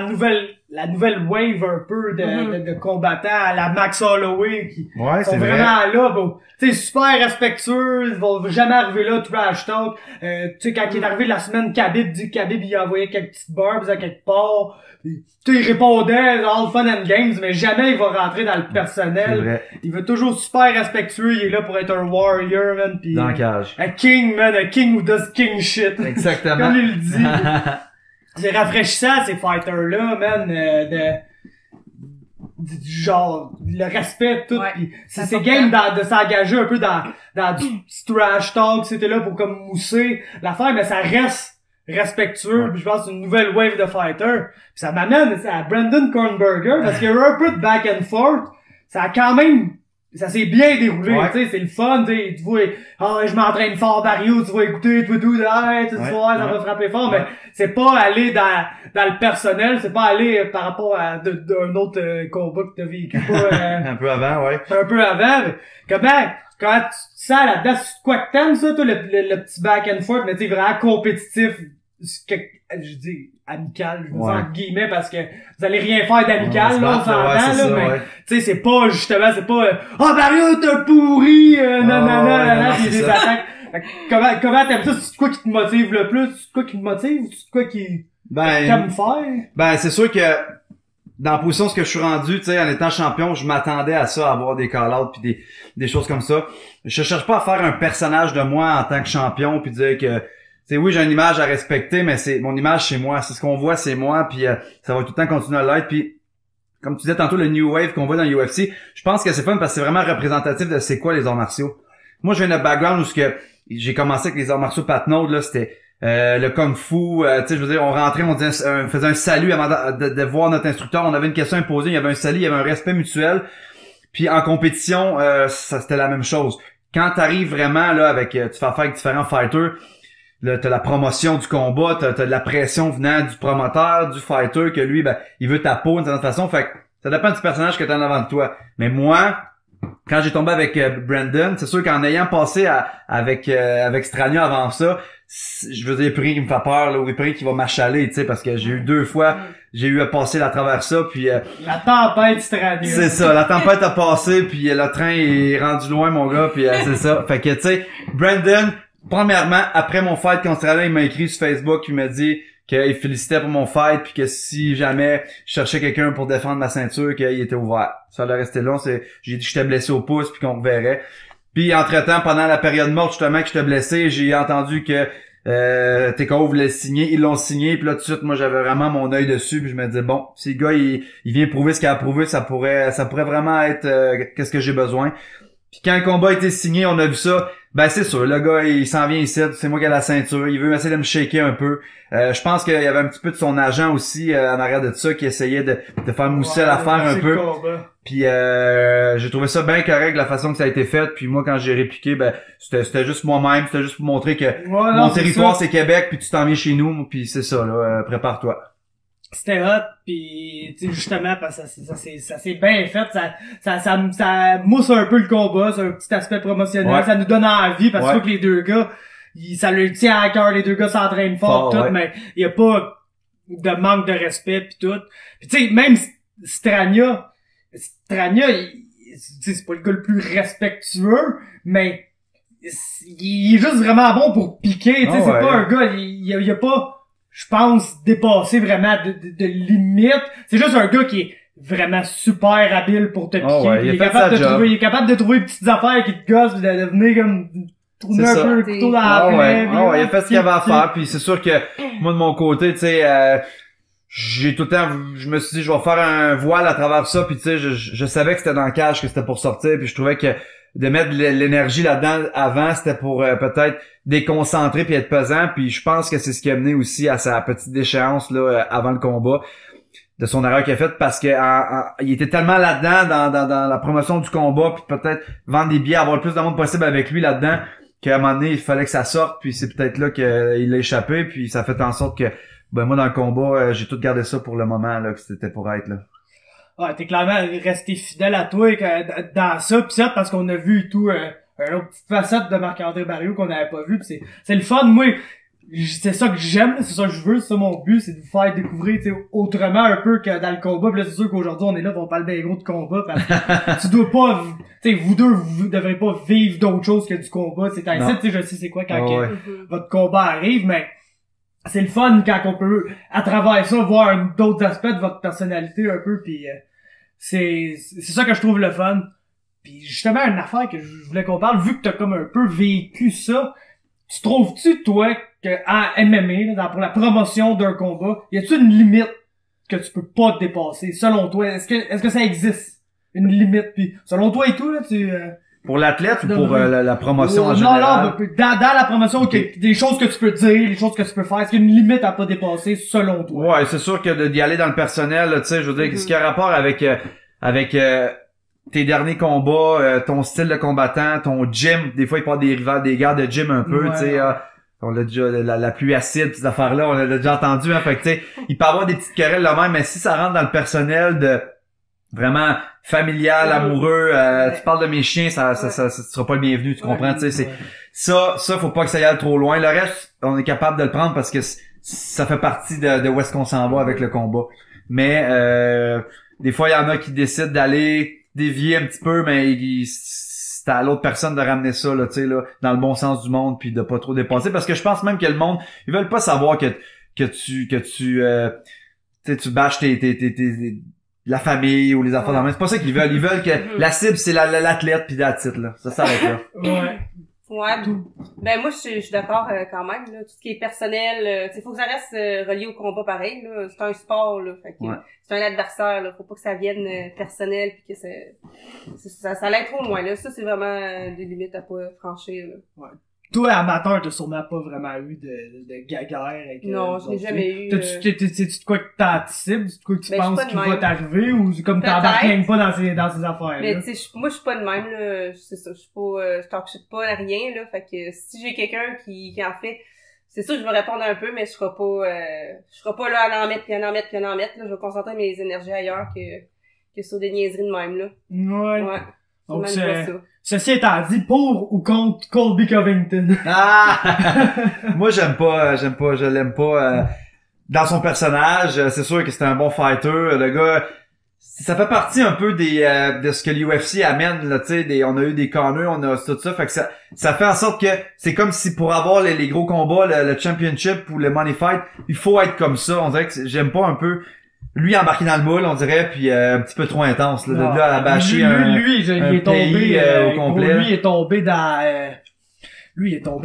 [SPEAKER 1] la nouvelle wave un peu de combattants à la Max Holloway qui
[SPEAKER 2] Ouais,
[SPEAKER 1] sont
[SPEAKER 2] c'est vrai.
[SPEAKER 1] vraiment là, bon, tu sais, super respectueux, ils vont jamais arriver là, trash talk. Tu sais, quand il est arrivé la semaine, Khabib dit que Khabib, il envoyait quelques petites barbs à quelque part. Puis, tu sais, il répondait, all fun and games, mais jamais il va rentrer dans le
[SPEAKER 2] C'est
[SPEAKER 1] personnel.
[SPEAKER 2] vrai.
[SPEAKER 1] Il veut toujours super respectueux, il est là pour être un warrior, man, pis
[SPEAKER 2] Dans la cage.
[SPEAKER 1] un king, man, a king who does king shit.
[SPEAKER 2] Exactement.
[SPEAKER 1] Comme il le dit. C'est rafraîchissant, ces fighters-là, man, du genre, le respect, tout,
[SPEAKER 3] Ouais.
[SPEAKER 1] pis
[SPEAKER 3] Ça
[SPEAKER 1] c'est
[SPEAKER 3] porte
[SPEAKER 1] game de s'engager un peu dans du petit trash talk, c'était là pour comme mousser l'affaire, mais ça reste respectueux,
[SPEAKER 2] Ouais.
[SPEAKER 1] puis je pense que c'est une nouvelle wave de fighters. Puis ça m'amène à Brandon Kornberger, parce qu'il y a eu un peu de back and forth, ça a quand même, ça s'est bien déroulé,
[SPEAKER 2] Ouais.
[SPEAKER 1] tu sais, c'est le fun, tu sais, tu vois, je m'entraîne fort, Barrio, tu vas écouter, tu vas ça va frapper fort, mais c'est pas aller dans le personnel, c'est pas aller par rapport à d'un autre combat que t'as vécu, pas,
[SPEAKER 2] Un peu avant, ouais.
[SPEAKER 1] un peu avant, mais comment tu te sens là-dedans, c'est quoi que t'aimes ça, toi, le petit back and forth, mais tu sais, vraiment compétitif, je dis amical, je veux dire entre guillemets, parce que vous allez rien faire d'amical, là, on s'entend, là, mais tu sais, c'est pas, justement, c'est pas, Mario, t'es pourri, nanana, pis des attaques. Fait que comment t'aimes ça? C'est quoi qui te motive le plus? C'est quoi qui te motive? C'est quoi qui t'aime faire?
[SPEAKER 2] Ben, c'est sûr que dans la position ce que je suis rendu, tu sais, en étant champion, je m'attendais à ça, à avoir des call-outs puis des choses comme ça. Je cherche pas à faire un personnage de moi en tant que champion puis dire que, tu sais, oui, j'ai une image à respecter, mais c'est mon image, c'est moi. C'est ce qu'on voit, c'est moi, puis ça va tout le temps continuer à l'être. Puis comme tu disais tantôt, le New Wave qu'on voit dans l'UFC, je pense que c'est fun parce que c'est vraiment représentatif de c'est quoi les arts martiaux. Moi, j'ai un background où ce que j'ai commencé avec les arts martiaux Pat Node, là, c'était le Kung Fu, tu sais, je veux dire, on rentrait, on faisait un salut avant de voir notre instructeur, on avait une question imposée, il y avait un salut, il y avait un respect mutuel. Puis en compétition, ça c'était la même chose. Quand t'arrives vraiment là avec tu fais affaire avec différents fighters, là, t'as la promotion du combat, t'as de la pression venant du promoteur, du fighter, que lui, ben, il veut ta peau d'une certaine façon. Fait que ça dépend du personnage que t'as en avant de toi. Mais moi, quand j'ai tombé avec Brandon, c'est sûr qu'en ayant passé avec Strania avant ça, je veux dire, il n'y a plus rien qui me fait peur, là, ou il n'y a plus rien qui va m'achaler, tu sais, parce que j'ai eu 2 fois, j'ai eu à passer à travers ça, puis
[SPEAKER 1] la tempête Strania.
[SPEAKER 2] C'est ça, la tempête a passé, puis le train est rendu loin, mon gars, puis c'est ça. Fait que, tu sais, Brandon, premièrement, après mon fight contre Strania, il m'a écrit sur Facebook, il m'a dit qu'il félicitait pour mon fight, puis que si jamais je cherchais quelqu'un pour défendre ma ceinture, qu'il était ouvert. Ça allait rester long, j'ai dit que j'étais blessé au pouce, puis qu'on reverrait. Puis entre-temps, pendant la période morte, justement, que j'étais blessé, j'ai entendu que TKO voulait le signer, ils l'ont signé, puis là tout de suite, moi j'avais vraiment mon œil dessus, puis je me disais bon, si le gars il vient prouver ce qu'il a prouvé, ça pourrait vraiment être qu'est-ce que j'ai besoin. Puis quand le combat a été signé, on a vu ça. Ben c'est sûr, le gars il s'en vient ici, c'est moi qui ai la ceinture, il veut essayer de me shaker un peu. Je pense qu'il y avait un petit peu de son agent aussi en arrière de ça qui essayait de faire mousser l'affaire un peu. Puis j'ai trouvé ça bien correct la façon que ça a été fait. Puis moi quand j'ai répliqué, ben c'était juste moi-même, c'était juste pour montrer que mon territoire c'est Québec, puis tu t'en viens chez nous, puis c'est ça là, prépare-toi.
[SPEAKER 1] c'était hot, puis justement parce que ça s'est bien fait, ça mousse un peu le combat, c'est un petit aspect promotionnel, ça nous donne envie parce que les deux gars, ça leur tient à cœur, les deux gars s'entraînent fort, tout, mais il y a pas de manque de respect pis tout. Puis tu sais, même Strania, c'est pas le gars le plus respectueux, mais il est juste vraiment bon pour piquer, tu sais, c'est pas un gars, il a pas, je pense, dépassé vraiment de limite. C'est juste un gars qui est vraiment super habile pour te piquer. Il est capable de trouver des petites affaires qui te gossent, de venir comme tourner un peu le couteau dans la plaie.
[SPEAKER 2] Il a fait ce qu'il avait à faire, puis c'est sûr que moi de mon côté, tu sais, j'ai tout le temps, je me suis dit je vais faire un voile à travers ça, puis tu sais, je savais que c'était dans le cage, que c'était pour sortir, puis je trouvais que de mettre de l'énergie là-dedans avant, c'était pour peut-être déconcentrer puis être pesant, puis je pense que c'est ce qui a mené aussi à sa petite déchéance là avant le combat, de son erreur qu'il a faite, parce que il était tellement là-dedans dans la promotion du combat, puis peut-être vendre des billets, avoir le plus de monde possible avec lui là-dedans, qu'à un moment donné il fallait que ça sorte, puis c'est peut-être là qu'il a échappé, puis ça fait en sorte que moi dans le combat j'ai tout gardé ça pour le moment là que c'était pour être là.
[SPEAKER 1] Ouais, t'es clairement resté fidèle à toi dans ça, pis ça, parce qu'on a vu tout une autre petite facette de Marc-André Barriault qu'on n'avait pas vu, pis c'est le fun. Moi, c'est ça que j'aime, c'est ça que je veux, c'est ça mon but, c'est de vous faire découvrir, tu sais, autrement un peu que dans le combat. Pis là, c'est sûr qu'aujourd'hui on est là, on parle bien gros de combat, parce que tu dois pas, tu sais, vous deux, vous devrez pas vivre d'autre chose que du combat. C'est ainsi, tu sais, je sais c'est quoi quand votre combat arrive, mais c'est le fun quand on peut, à travers ça, voir d'autres aspects de votre personnalité un peu, puis c'est ça que je trouve le fun. Puis justement, une affaire que je voulais qu'on parle, vu que t'as comme un peu vécu ça, tu trouves-tu, toi, que en MMA, là, pour la promotion d'un combat, y a-tu une limite que tu peux pas dépasser, selon toi? Est-ce que ça existe? Une limite? Puis selon toi et tout, là,
[SPEAKER 2] pour l'athlète ou pour la promotion en général?
[SPEAKER 1] Non, dans la promotion, des choses que tu peux dire, des choses que tu peux faire, est-ce qu'il y a une limite à pas dépasser selon toi?
[SPEAKER 2] Ouais, c'est sûr que d'y aller dans le personnel, tu sais, je veux dire, ce qui a rapport avec tes derniers combats, ton style de combattant, ton gym, des fois il parle des rivales, des gars de gym un peu, tu sais, on l'a déjà, la pluie acide, ces affaires-là, on l'a déjà entendu, hein, fait que tu sais, il peut y avoir des petites querelles là même, mais si ça rentre dans le personnel de vraiment familial, amoureux, tu parles de mes chiens, ça sera pas le bienvenu, tu comprends, tu sais, c'est ça faut pas que ça y aille trop loin. Le reste, on est capable de le prendre parce que ça fait partie de où est-ce qu'on s'en va avec le combat. Mais des fois il y en a qui décident d'aller dévier un petit peu, mais c'est à l'autre personne de ramener ça là, tu sais là, dans le bon sens du monde, puis de pas trop dépasser, parce que je pense même que le monde, ils veulent pas savoir que tu bâches la famille ou les affaires dans le même. C'est pas ça qu'ils veulent. Ils veulent que la cible, c'est l'athlète pis la titre, là. Ça s'arrête là.
[SPEAKER 3] Ouais. Ben, moi, je suis d'accord quand même, là. Tout ce qui est personnel, faut que ça reste relié au combat pareil, là. C'est un sport, là. Fait que c'est un adversaire, là. Faut pas que ça vienne personnel pis que ça aille trop loin, là. Ça, c'est vraiment des limites à pas franchir, là. Ouais.
[SPEAKER 1] Toi, amateur, t'as sûrement pas vraiment eu de gaguerre avec...
[SPEAKER 3] Non, je n'ai jamais eu...
[SPEAKER 1] C'est-tu de quoi que t'anticipes? C'est de quoi que tu penses qu'il va t'arriver? Ou comme t'embarques même pas dans ces affaires-là?
[SPEAKER 3] Mais tu sais, moi, je suis pas de même, là. C'est ça, je suis pas... je t'enchute pas à rien, là. Fait que si j'ai quelqu'un qui en fait... C'est sûr que je vais répondre un peu, mais je serai pas là à en mettre, puis à en mettre, puis à en mettre, là. Je vais concentrer mes énergies ailleurs que sur des niaiseries de même, là. Ouais.
[SPEAKER 1] Donc ceci étant dit, pour ou contre Colby Covington?
[SPEAKER 2] Moi je l'aime pas dans son personnage. C'est sûr que c'est un bon fighter. Le gars, ça fait partie un peu de ce que l'UFC amène, là, tu sais, on a eu des corners, on a tout ça, fait que ça fait en sorte que c'est comme si pour avoir les gros combats, le championship ou le money fight, il faut être comme ça. On dirait que j'aime pas un peu lui embarqué dans le moule, on dirait, puis un petit peu trop intense, là, de là à bâcher
[SPEAKER 1] il est tombé
[SPEAKER 2] au complet.
[SPEAKER 1] Lui est tombé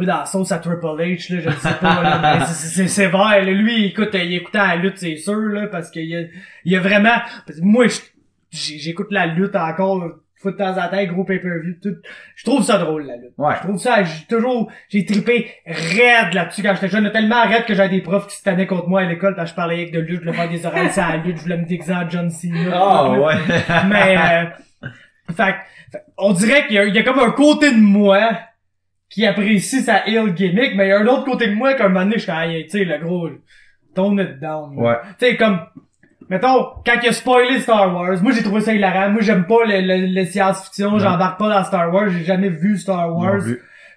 [SPEAKER 1] dans la sauce à Triple H, là, je sais pas, là, mais c'est sévère, là. Lui, il écoutait la lutte, c'est sûr, là, parce qu'il y a vraiment, moi, j'écoute la lutte encore, fois de temps en temps, gros pay-per-view, tout. Je trouve ça drôle, la lutte.
[SPEAKER 2] Ouais.
[SPEAKER 1] Je trouve ça, j'ai trippé raide là-dessus quand j'étais jeune, tellement raide que j'avais des profs qui se tenaient contre moi à l'école parce que je parlais avec de lutte, je voulais faire des oreilles sur la lutte, je voulais me déguiser en John Cena.
[SPEAKER 2] Ouais.
[SPEAKER 1] Mais, fait, on dirait qu'il y a comme un côté de moi qui apprécie sa heel gimmick, mais il y a un autre côté de moi qu'un moment donné, je suis tu sais, le gros, tone it down.
[SPEAKER 2] Ouais.
[SPEAKER 1] Tu sais, comme, mettons, quand il a spoilé Star Wars, moi j'ai trouvé ça hilarant. Moi j'aime pas le science-fiction, j'embarque pas dans Star Wars, j'ai jamais vu Star Wars.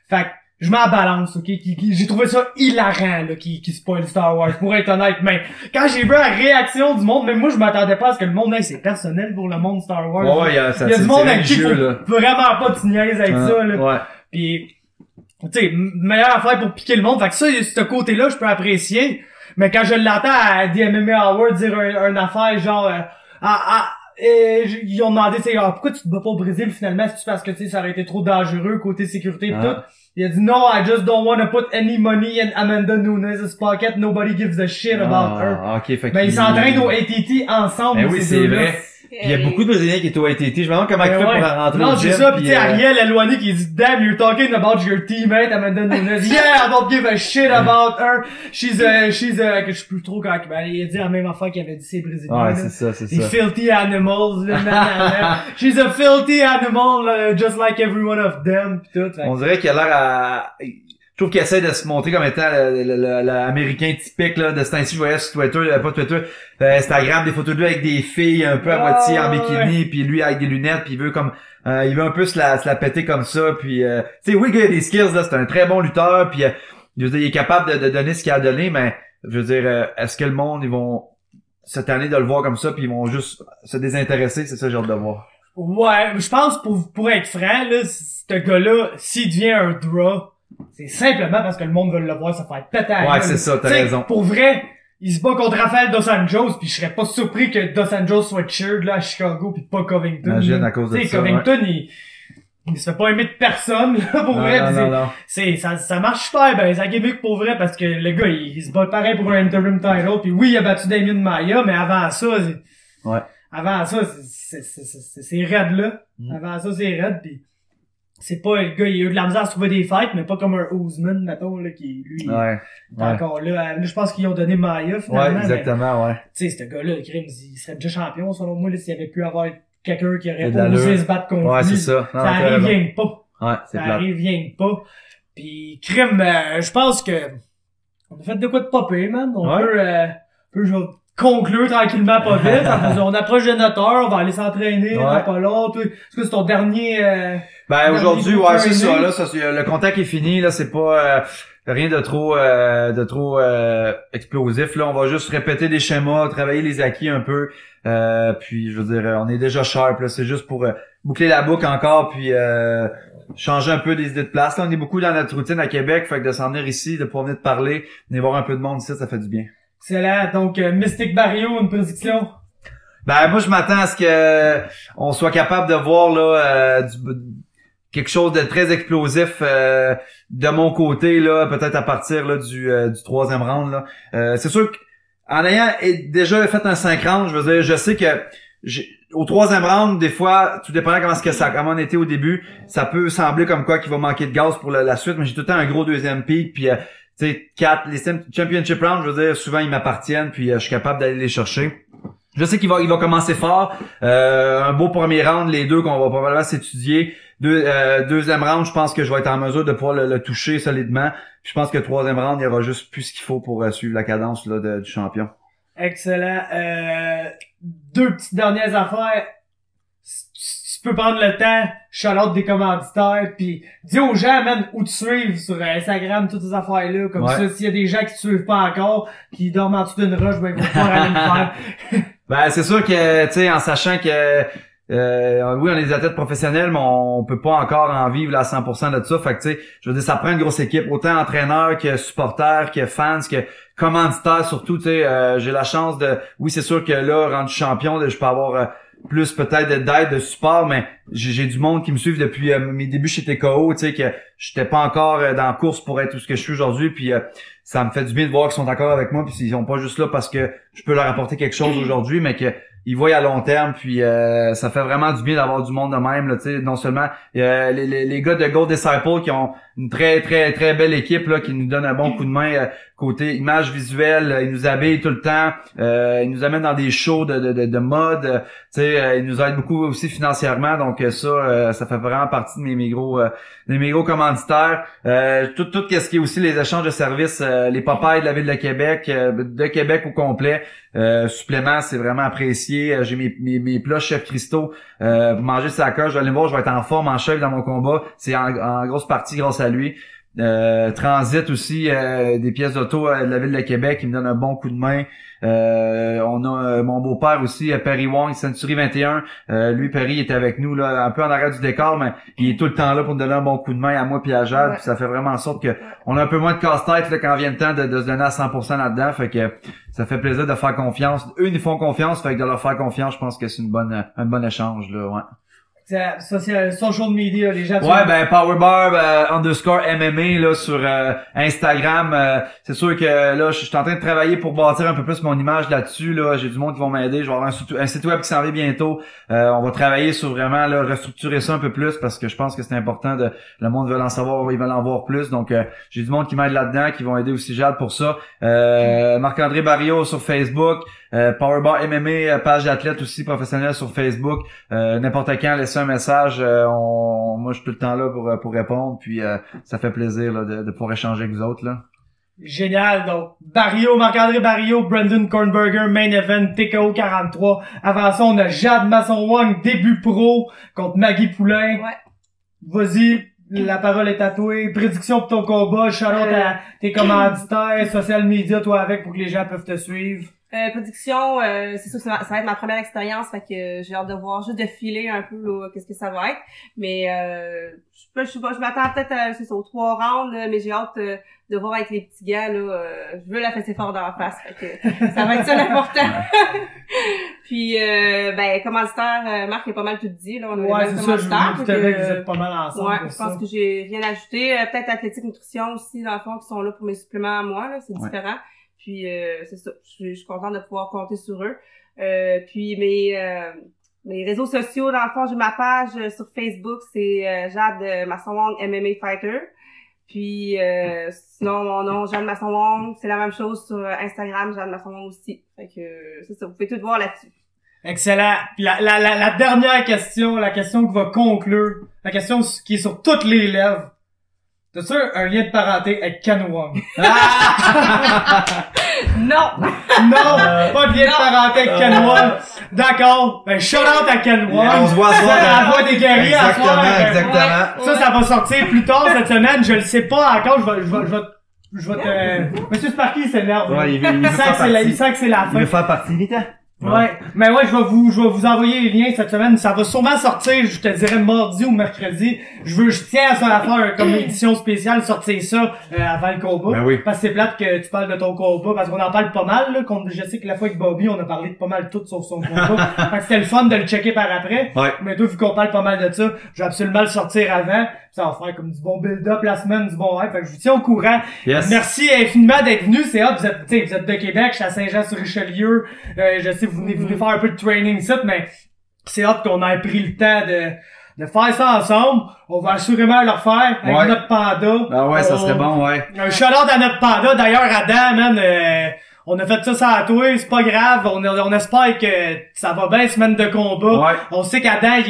[SPEAKER 1] Fait que, je m'en balance, ok? J'ai trouvé ça hilarant, là, qui spoil Star Wars, pour être honnête. Mais, quand j'ai vu la réaction du monde, même moi, je m'attendais pas à ce que le monde, c'est personnel pour le monde Star Wars.
[SPEAKER 2] Ouais, il y a
[SPEAKER 1] du monde avec qui faut vraiment pas de niaise avec ça, là.
[SPEAKER 2] Ouais.
[SPEAKER 1] Pis, tu sais, meilleure affaire pour piquer le monde. Fait que ça, ce côté-là, je peux apprécier. Mais quand je l'entends à DMMA Awards dire une affaire genre, ils ont demandé, tu sais, pourquoi tu te bats pas au Brésil finalement? C'est parce que, tu sais, ça aurait été trop dangereux côté sécurité et tout. Il a dit, no, I just don't want to put any money in Amanda Nunes' pocket. Nobody gives a shit about her.
[SPEAKER 2] Ok, fait
[SPEAKER 1] ben, ils s'entraînent au ATT ensemble.
[SPEAKER 2] Ben oui, c'est vrai. Il y a beaucoup de Brésiliens qui étaient au ATT. Je me demande comment il fait pour rentrer au gym.
[SPEAKER 1] Non, c'est ça. Pis tu sais, Ariel Eloigny qui dit, damn, you're talking about your teammate Amanda Nunes. Yeah, I don't give a shit about her. She's que je sais plus trop quand, ben, il a dit la même affaire qu'il avait dit ces Brésiliens.
[SPEAKER 2] Ouais, c'est ça, c'est ça.
[SPEAKER 1] Les filthy animals, là, She's a filthy animal, just like every one of them, pis tout.
[SPEAKER 2] On dirait qu'il a l'air à, je trouve qu'il essaie de se montrer comme étant l'américain typique, là, de ce temps-ci. Je voyais sur Twitter, pas Twitter, Instagram, des photos de lui avec des filles un peu à moitié en bikini, puis lui avec des lunettes, puis il veut comme, il veut un peu se la péter comme ça, puis tu sais, oui, le gars, il a des skills, là, c'est un très bon lutteur, puis je veux dire, il est capable de donner ce qu'il a donné, mais je veux dire, est-ce que le monde, ils vont cette année de le voir comme ça, puis ils vont juste se désintéresser, c'est ça que j'ai hâte de voir.
[SPEAKER 1] Ouais, je pense pour être franc, là, ce gars-là, s'il devient un draw, c'est simplement parce que le monde veut le voir se faire péter à la
[SPEAKER 2] Ouais,
[SPEAKER 1] gueule.
[SPEAKER 2] c'est ça, t'as raison.
[SPEAKER 1] Pour vrai, il se bat contre Rafael Dos Anjos, puis je serais pas surpris que Dos Anjos soit cheered là à Chicago puis pas Covington.
[SPEAKER 2] Imagine à cause de ça.
[SPEAKER 1] Covington, il se fait pas aimer de personne, là, pour vrai.
[SPEAKER 2] Non.
[SPEAKER 1] Ça marche super ben, ça gimmick pour vrai parce que le gars, il se bat pareil pour un interim title, puis oui, il a battu Damien Maia, mais avant ça, avant ça, c'est raide là. Avant ça, c'est raide, puis c'est pas le gars, il a eu de la misère à se trouver des fights, mais pas comme un Ousmane, mettons, là, qui, lui, est encore là. Là, je pense qu'ils ont donné Maia, finalement.
[SPEAKER 2] Ouais, exactement,
[SPEAKER 1] mais, tu sais, ce gars-là, il serait déjà champion, selon moi, là, s'il avait pu avoir quelqu'un qui aurait osé se battre contre lui.
[SPEAKER 2] Ouais, c'est ça.
[SPEAKER 1] Non, ça arrive rien que pas.
[SPEAKER 2] Ouais, c'est
[SPEAKER 1] ça arrive rien que pas. Puis, crime, je pense que, on a fait de quoi de popper, man. On peut genre, conclure tranquillement pas vite. On approche de notre heure, on va aller s'entraîner, pas long. Est-ce que c'est ton dernier,
[SPEAKER 2] ben, aujourd'hui, c'est ça, là, le contact est fini, là, c'est pas, rien de trop explosif, là. On va juste répéter des schémas, travailler les acquis un peu, puis, je veux dire, on est déjà sharp, là. C'est juste pour, boucler la boucle encore, puis, changer un peu des idées de place. Là, on est beaucoup dans notre routine à Québec, fait que de s'en venir ici, de pouvoir venir te parler, venir voir un peu de monde ici, ça fait du bien.
[SPEAKER 1] Excellent. Donc, Mystic Barrio, une prédiction?
[SPEAKER 2] Ben, moi, je m'attends à ce que on soit capable de voir, là, quelque chose de très explosif de mon côté, là, peut-être à partir là du troisième round, là. C'est sûr qu'en ayant déjà fait un 5 rounds, je veux dire, je sais que au troisième round, des fois, tout dépendant comment on était au début, ça peut sembler comme quoi qu'il va manquer de gaz pour la suite, mais j'ai tout le temps un gros deuxième pic, puis tu sais, les championship rounds, je veux dire, souvent ils m'appartiennent, puis je suis capable d'aller les chercher. Je sais qu'il va commencer fort, un beau premier round, les deux qu'on va probablement s'étudier. Deuxième round, je pense que je vais être en mesure de pouvoir le toucher solidement. Puis je pense que troisième round, il y aura juste plus ce qu'il faut pour suivre la cadence là du champion.
[SPEAKER 1] Excellent. Deux petites dernières affaires. Tu peux prendre le temps, shout-out des commanditaires, puis dis aux gens, man, où te suivre sur Instagram, toutes ces affaires-là. Comme ça, s'il y a des gens qui te suivent pas encore, qui dorment en dessous d'une roche, ben ils vont pouvoir aller le faire.
[SPEAKER 2] Ben c'est sûr que, tu sais, en sachant que oui, on est des athlètes professionnels, mais on peut pas encore en vivre là, à 100% de ça. Fait que, tu sais, je veux dire, ça prend une grosse équipe, autant entraîneurs que supporters, que fans, que commanditaires surtout. Tu sais, j'ai la chance de, oui, c'est sûr que là, rendu champion, je peux avoir plus peut-être d'aide, de support, mais j'ai du monde qui me suivent depuis mes débuts chez TKO, tu sais, que j'étais pas encore dans la course pour être tout ce que je suis aujourd'hui, puis ça me fait du bien de voir qu'ils sont encore avec moi, puis ils sont pas juste là parce que je peux leur apporter quelque chose aujourd'hui, mais que ils voient à long terme, puis ça fait vraiment du bien d'avoir du monde de même, là, tu sais, non seulement les gars de Gold Disciple qui ont une très très très belle équipe là qui nous donne un bon coup de main côté image visuelle. Ils nous habillent tout le temps, ils nous amènent dans des shows de mode. Tu sais, ils nous aident beaucoup aussi financièrement. Donc ça fait vraiment partie de mes gros commanditaires. Tout ce qui est aussi les échanges de services, les Popeyes de la ville de Québec, de Québec au complet. Supplément, c'est vraiment apprécié. J'ai mes plats Chef Christo pour manger sa coche. Je vais aller voir, je vais être en forme, en chef dans mon combat. C'est en grosse partie grâce à lui. Transit aussi, des pièces d'auto de la ville de Québec qui me donne un bon coup de main. On a mon beau-père aussi, Perry Wong, Century 21. Lui, Perry était avec nous là, un peu en arrière du décor, mais il est tout le temps là pour nous donner un bon coup de main à moi puis à Jade. Puis ça fait vraiment en sorte que on a un peu moins de casse-tête là, quand vient le temps de se donner à 100% là-dedans. Fait que ça fait plaisir de faire confiance. Eux, ils font confiance, fait que de leur faire confiance, je pense que c'est un bon échange là, ouais.
[SPEAKER 1] Social media, les gens...
[SPEAKER 2] Ouais, ben Powerbar _MMA là sur Instagram. C'est sûr que là, je suis en train de travailler pour bâtir un peu plus mon image là-dessus. Là, j'ai du monde qui vont m'aider. Je vais avoir un site web qui s'en vient bientôt. On va travailler sur vraiment là, restructurer ça un peu plus parce que je pense que c'est important le monde veut en savoir, ils veulent en voir plus. Donc j'ai du monde qui m'aide là-dedans, qui vont aider aussi Jade pour ça. Marc-André Barrio sur Facebook. Powerbar MMA, page d'athlète aussi professionnelle sur Facebook. N'importe quand, laissez un message. Moi, je suis tout le temps là pour répondre. Puis ça fait plaisir là, de pouvoir échanger avec vous autres. Là.
[SPEAKER 1] Génial. Donc, Marc-André Barrio, Brandon Kornberger, Main Event, TKO 43. Avant ça, on a Jade Masson-Wang, début pro, contre Maggie Poulain.
[SPEAKER 3] Ouais.
[SPEAKER 1] Vas-y. La parole est tatouée. Prédiction pour ton combat. Shout-out à tes commanditaires, social media, toi avec, pour que les gens peuvent te suivre.
[SPEAKER 3] Prédiction, c'est sûr que ça va être ma première expérience, fait que j'ai hâte de voir, juste de filer un peu là, qu'est-ce que ça va être. Mais je m'attends peut-être c'est ça, aux 3 rounds, là, mais j'ai hâte de voir avec les petits gars là. Je veux la fesser fort dans la face, fait que ça va être ça l'important. Puis commanditaire, Marc a pas mal tout dit là. On a
[SPEAKER 1] c'est ça, vous êtes pas mal ensemble.
[SPEAKER 3] Ouais, je pense que j'ai rien ajouté. Peut-être Athlétique Nutrition aussi dans le fond qui sont là pour mes suppléments à moi là, c'est différent. Puis c'est ça, je suis contente de pouvoir compter sur eux. Puis mes réseaux sociaux, dans le fond, j'ai ma page sur Facebook, c'est Jade Masson-Wang MMA Fighter. Puis sinon mon nom Jade Masson-Wang, c'est la même chose sur Instagram, Jade Masson-Wang aussi. Fait que c'est ça, vous pouvez tout voir là-dessus.
[SPEAKER 1] Excellent. Puis la dernière question, la question qui va conclure, la question qui est sur toutes les lèvres. T'as-tu un lien de parenté avec Ken Wong?
[SPEAKER 3] Non!
[SPEAKER 1] Non! Pas de lien de parenté avec Ken Wong. D'accord. Ben, shout out à Ken Wong.
[SPEAKER 2] On se voit à soir.
[SPEAKER 1] La voix des guerriers à soir.
[SPEAKER 2] Exactement.
[SPEAKER 1] Ça va sortir plus tard cette semaine. Je le sais pas encore. Je vais te... Monsieur Sparky, il s'énerve.
[SPEAKER 2] Ouais, il
[SPEAKER 1] sent que c'est la fin.
[SPEAKER 2] Il veut faire partie, vite, hein?
[SPEAKER 1] Ouais. Mais ouais, je vais vous envoyer les liens cette semaine. Ça va sûrement sortir, je te dirais mardi ou mercredi. Je tiens à faire comme édition spéciale, sortir ça avant le combat.
[SPEAKER 2] Ben oui.
[SPEAKER 1] Parce que c'est plate que tu parles de ton combat, parce qu'on en parle pas mal, là. Je sais que la fois avec Bobby, on a parlé de pas mal tout sauf son combat. Fait que c'était le fun de le checker par après.
[SPEAKER 2] Ouais.
[SPEAKER 1] Mais toi, vu qu'on parle pas mal de ça, je vais absolument le sortir avant. Ça va faire comme du bon build-up la semaine, du bon hype. Fait que je vous tiens au courant.
[SPEAKER 2] Yes.
[SPEAKER 1] Merci infiniment d'être venu. C'est hot. Vous êtes de Québec, je suis à Saint-Jean-sur-Richelieu. Je sais que vous venez faire un peu de training ici, mais c'est hot qu'on ait pris le temps de faire ça ensemble. On va assurément le refaire avec notre panda.
[SPEAKER 2] Ah ouais, ça serait bon, ouais.
[SPEAKER 1] Un shout-out à notre panda. D'ailleurs, Adam, man, on a fait ça à toi, c'est pas grave. On espère que ça va bien, semaine de combat.
[SPEAKER 2] Ouais.
[SPEAKER 1] On sait qu'Adam,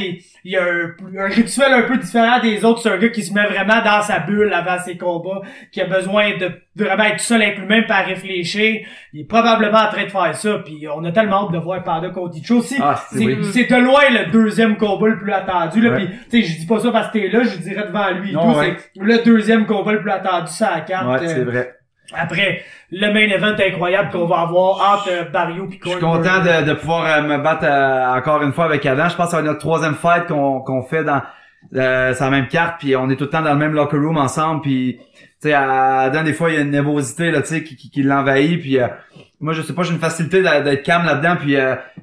[SPEAKER 1] il y a un rituel un peu différent des autres. C'est un gars qui se met vraiment dans sa bulle avant ses combats, qui a besoin de vraiment être tout seul avec lui-même pour réfléchir. Il est probablement en train de faire ça. Puis on a tellement hâte de voir Panda contre Icho aussi. C'est de loin le deuxième combat le plus attendu. Là.
[SPEAKER 2] Ouais.
[SPEAKER 1] Puis je dis pas ça parce que t'es là, je dirais devant lui.
[SPEAKER 2] Non,
[SPEAKER 1] tout.
[SPEAKER 2] ouais.
[SPEAKER 1] C'est le deuxième combat le plus attendu sur la carte.
[SPEAKER 2] Ouais, c'est vrai.
[SPEAKER 1] Après, le main event incroyable qu'on va avoir entre Barrio et
[SPEAKER 2] Je suis content de pouvoir me battre encore une fois avec Adam. Je pense que ça va être notre 3e fight qu'on fait dans sur la même carte, puis on est tout le temps dans le même locker room ensemble, puis tu sais Adam des fois il y a une nervosité là, tu sais qui l'envahit, puis moi je sais pas, j'ai une facilité d'être calme là-dedans, puis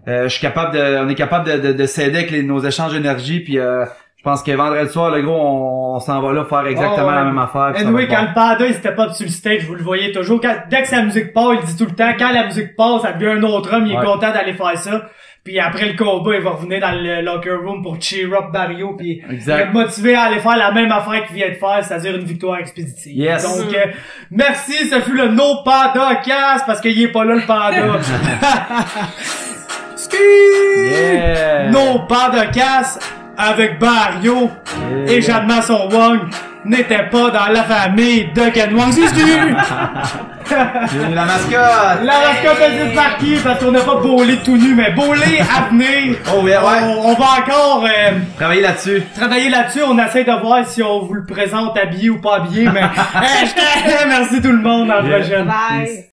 [SPEAKER 2] je suis capable on est capable de s'aider avec nos échanges d'énergie, puis je pense que vendredi soir, le gros, on s'en va là faire exactement la même affaire.
[SPEAKER 1] Anyway, quand le panda, il s'était pas sur le stage, vous le voyez toujours. Dès que sa musique part, il dit tout le temps, quand la musique passe, ça devient un autre homme, il est content d'aller faire ça. Puis après le combat, il va revenir dans le locker room pour cheer up Barrio, puis il va être motivé à aller faire la même affaire qu'il vient de faire, c'est-à-dire une victoire expéditive.
[SPEAKER 2] Yes.
[SPEAKER 1] Donc, merci, ce fut le No Panda Cast, parce qu'il est pas là, le panda.
[SPEAKER 2] Yeah.
[SPEAKER 1] No Panda Cast avec Barrio et Jeanne son Wong n'était pas dans la famille de Ken Wong.
[SPEAKER 2] La mascotte!
[SPEAKER 1] La mascotte est débarquée parce qu'on n'a pas bowlé tout nu, mais bowlé à venir.
[SPEAKER 2] Oh yeah, ouais.
[SPEAKER 1] On va encore
[SPEAKER 2] travailler là-dessus.
[SPEAKER 1] On essaie de voir si on vous le présente habillé ou pas habillé, mais merci tout le monde, à la prochaine.
[SPEAKER 3] Bye.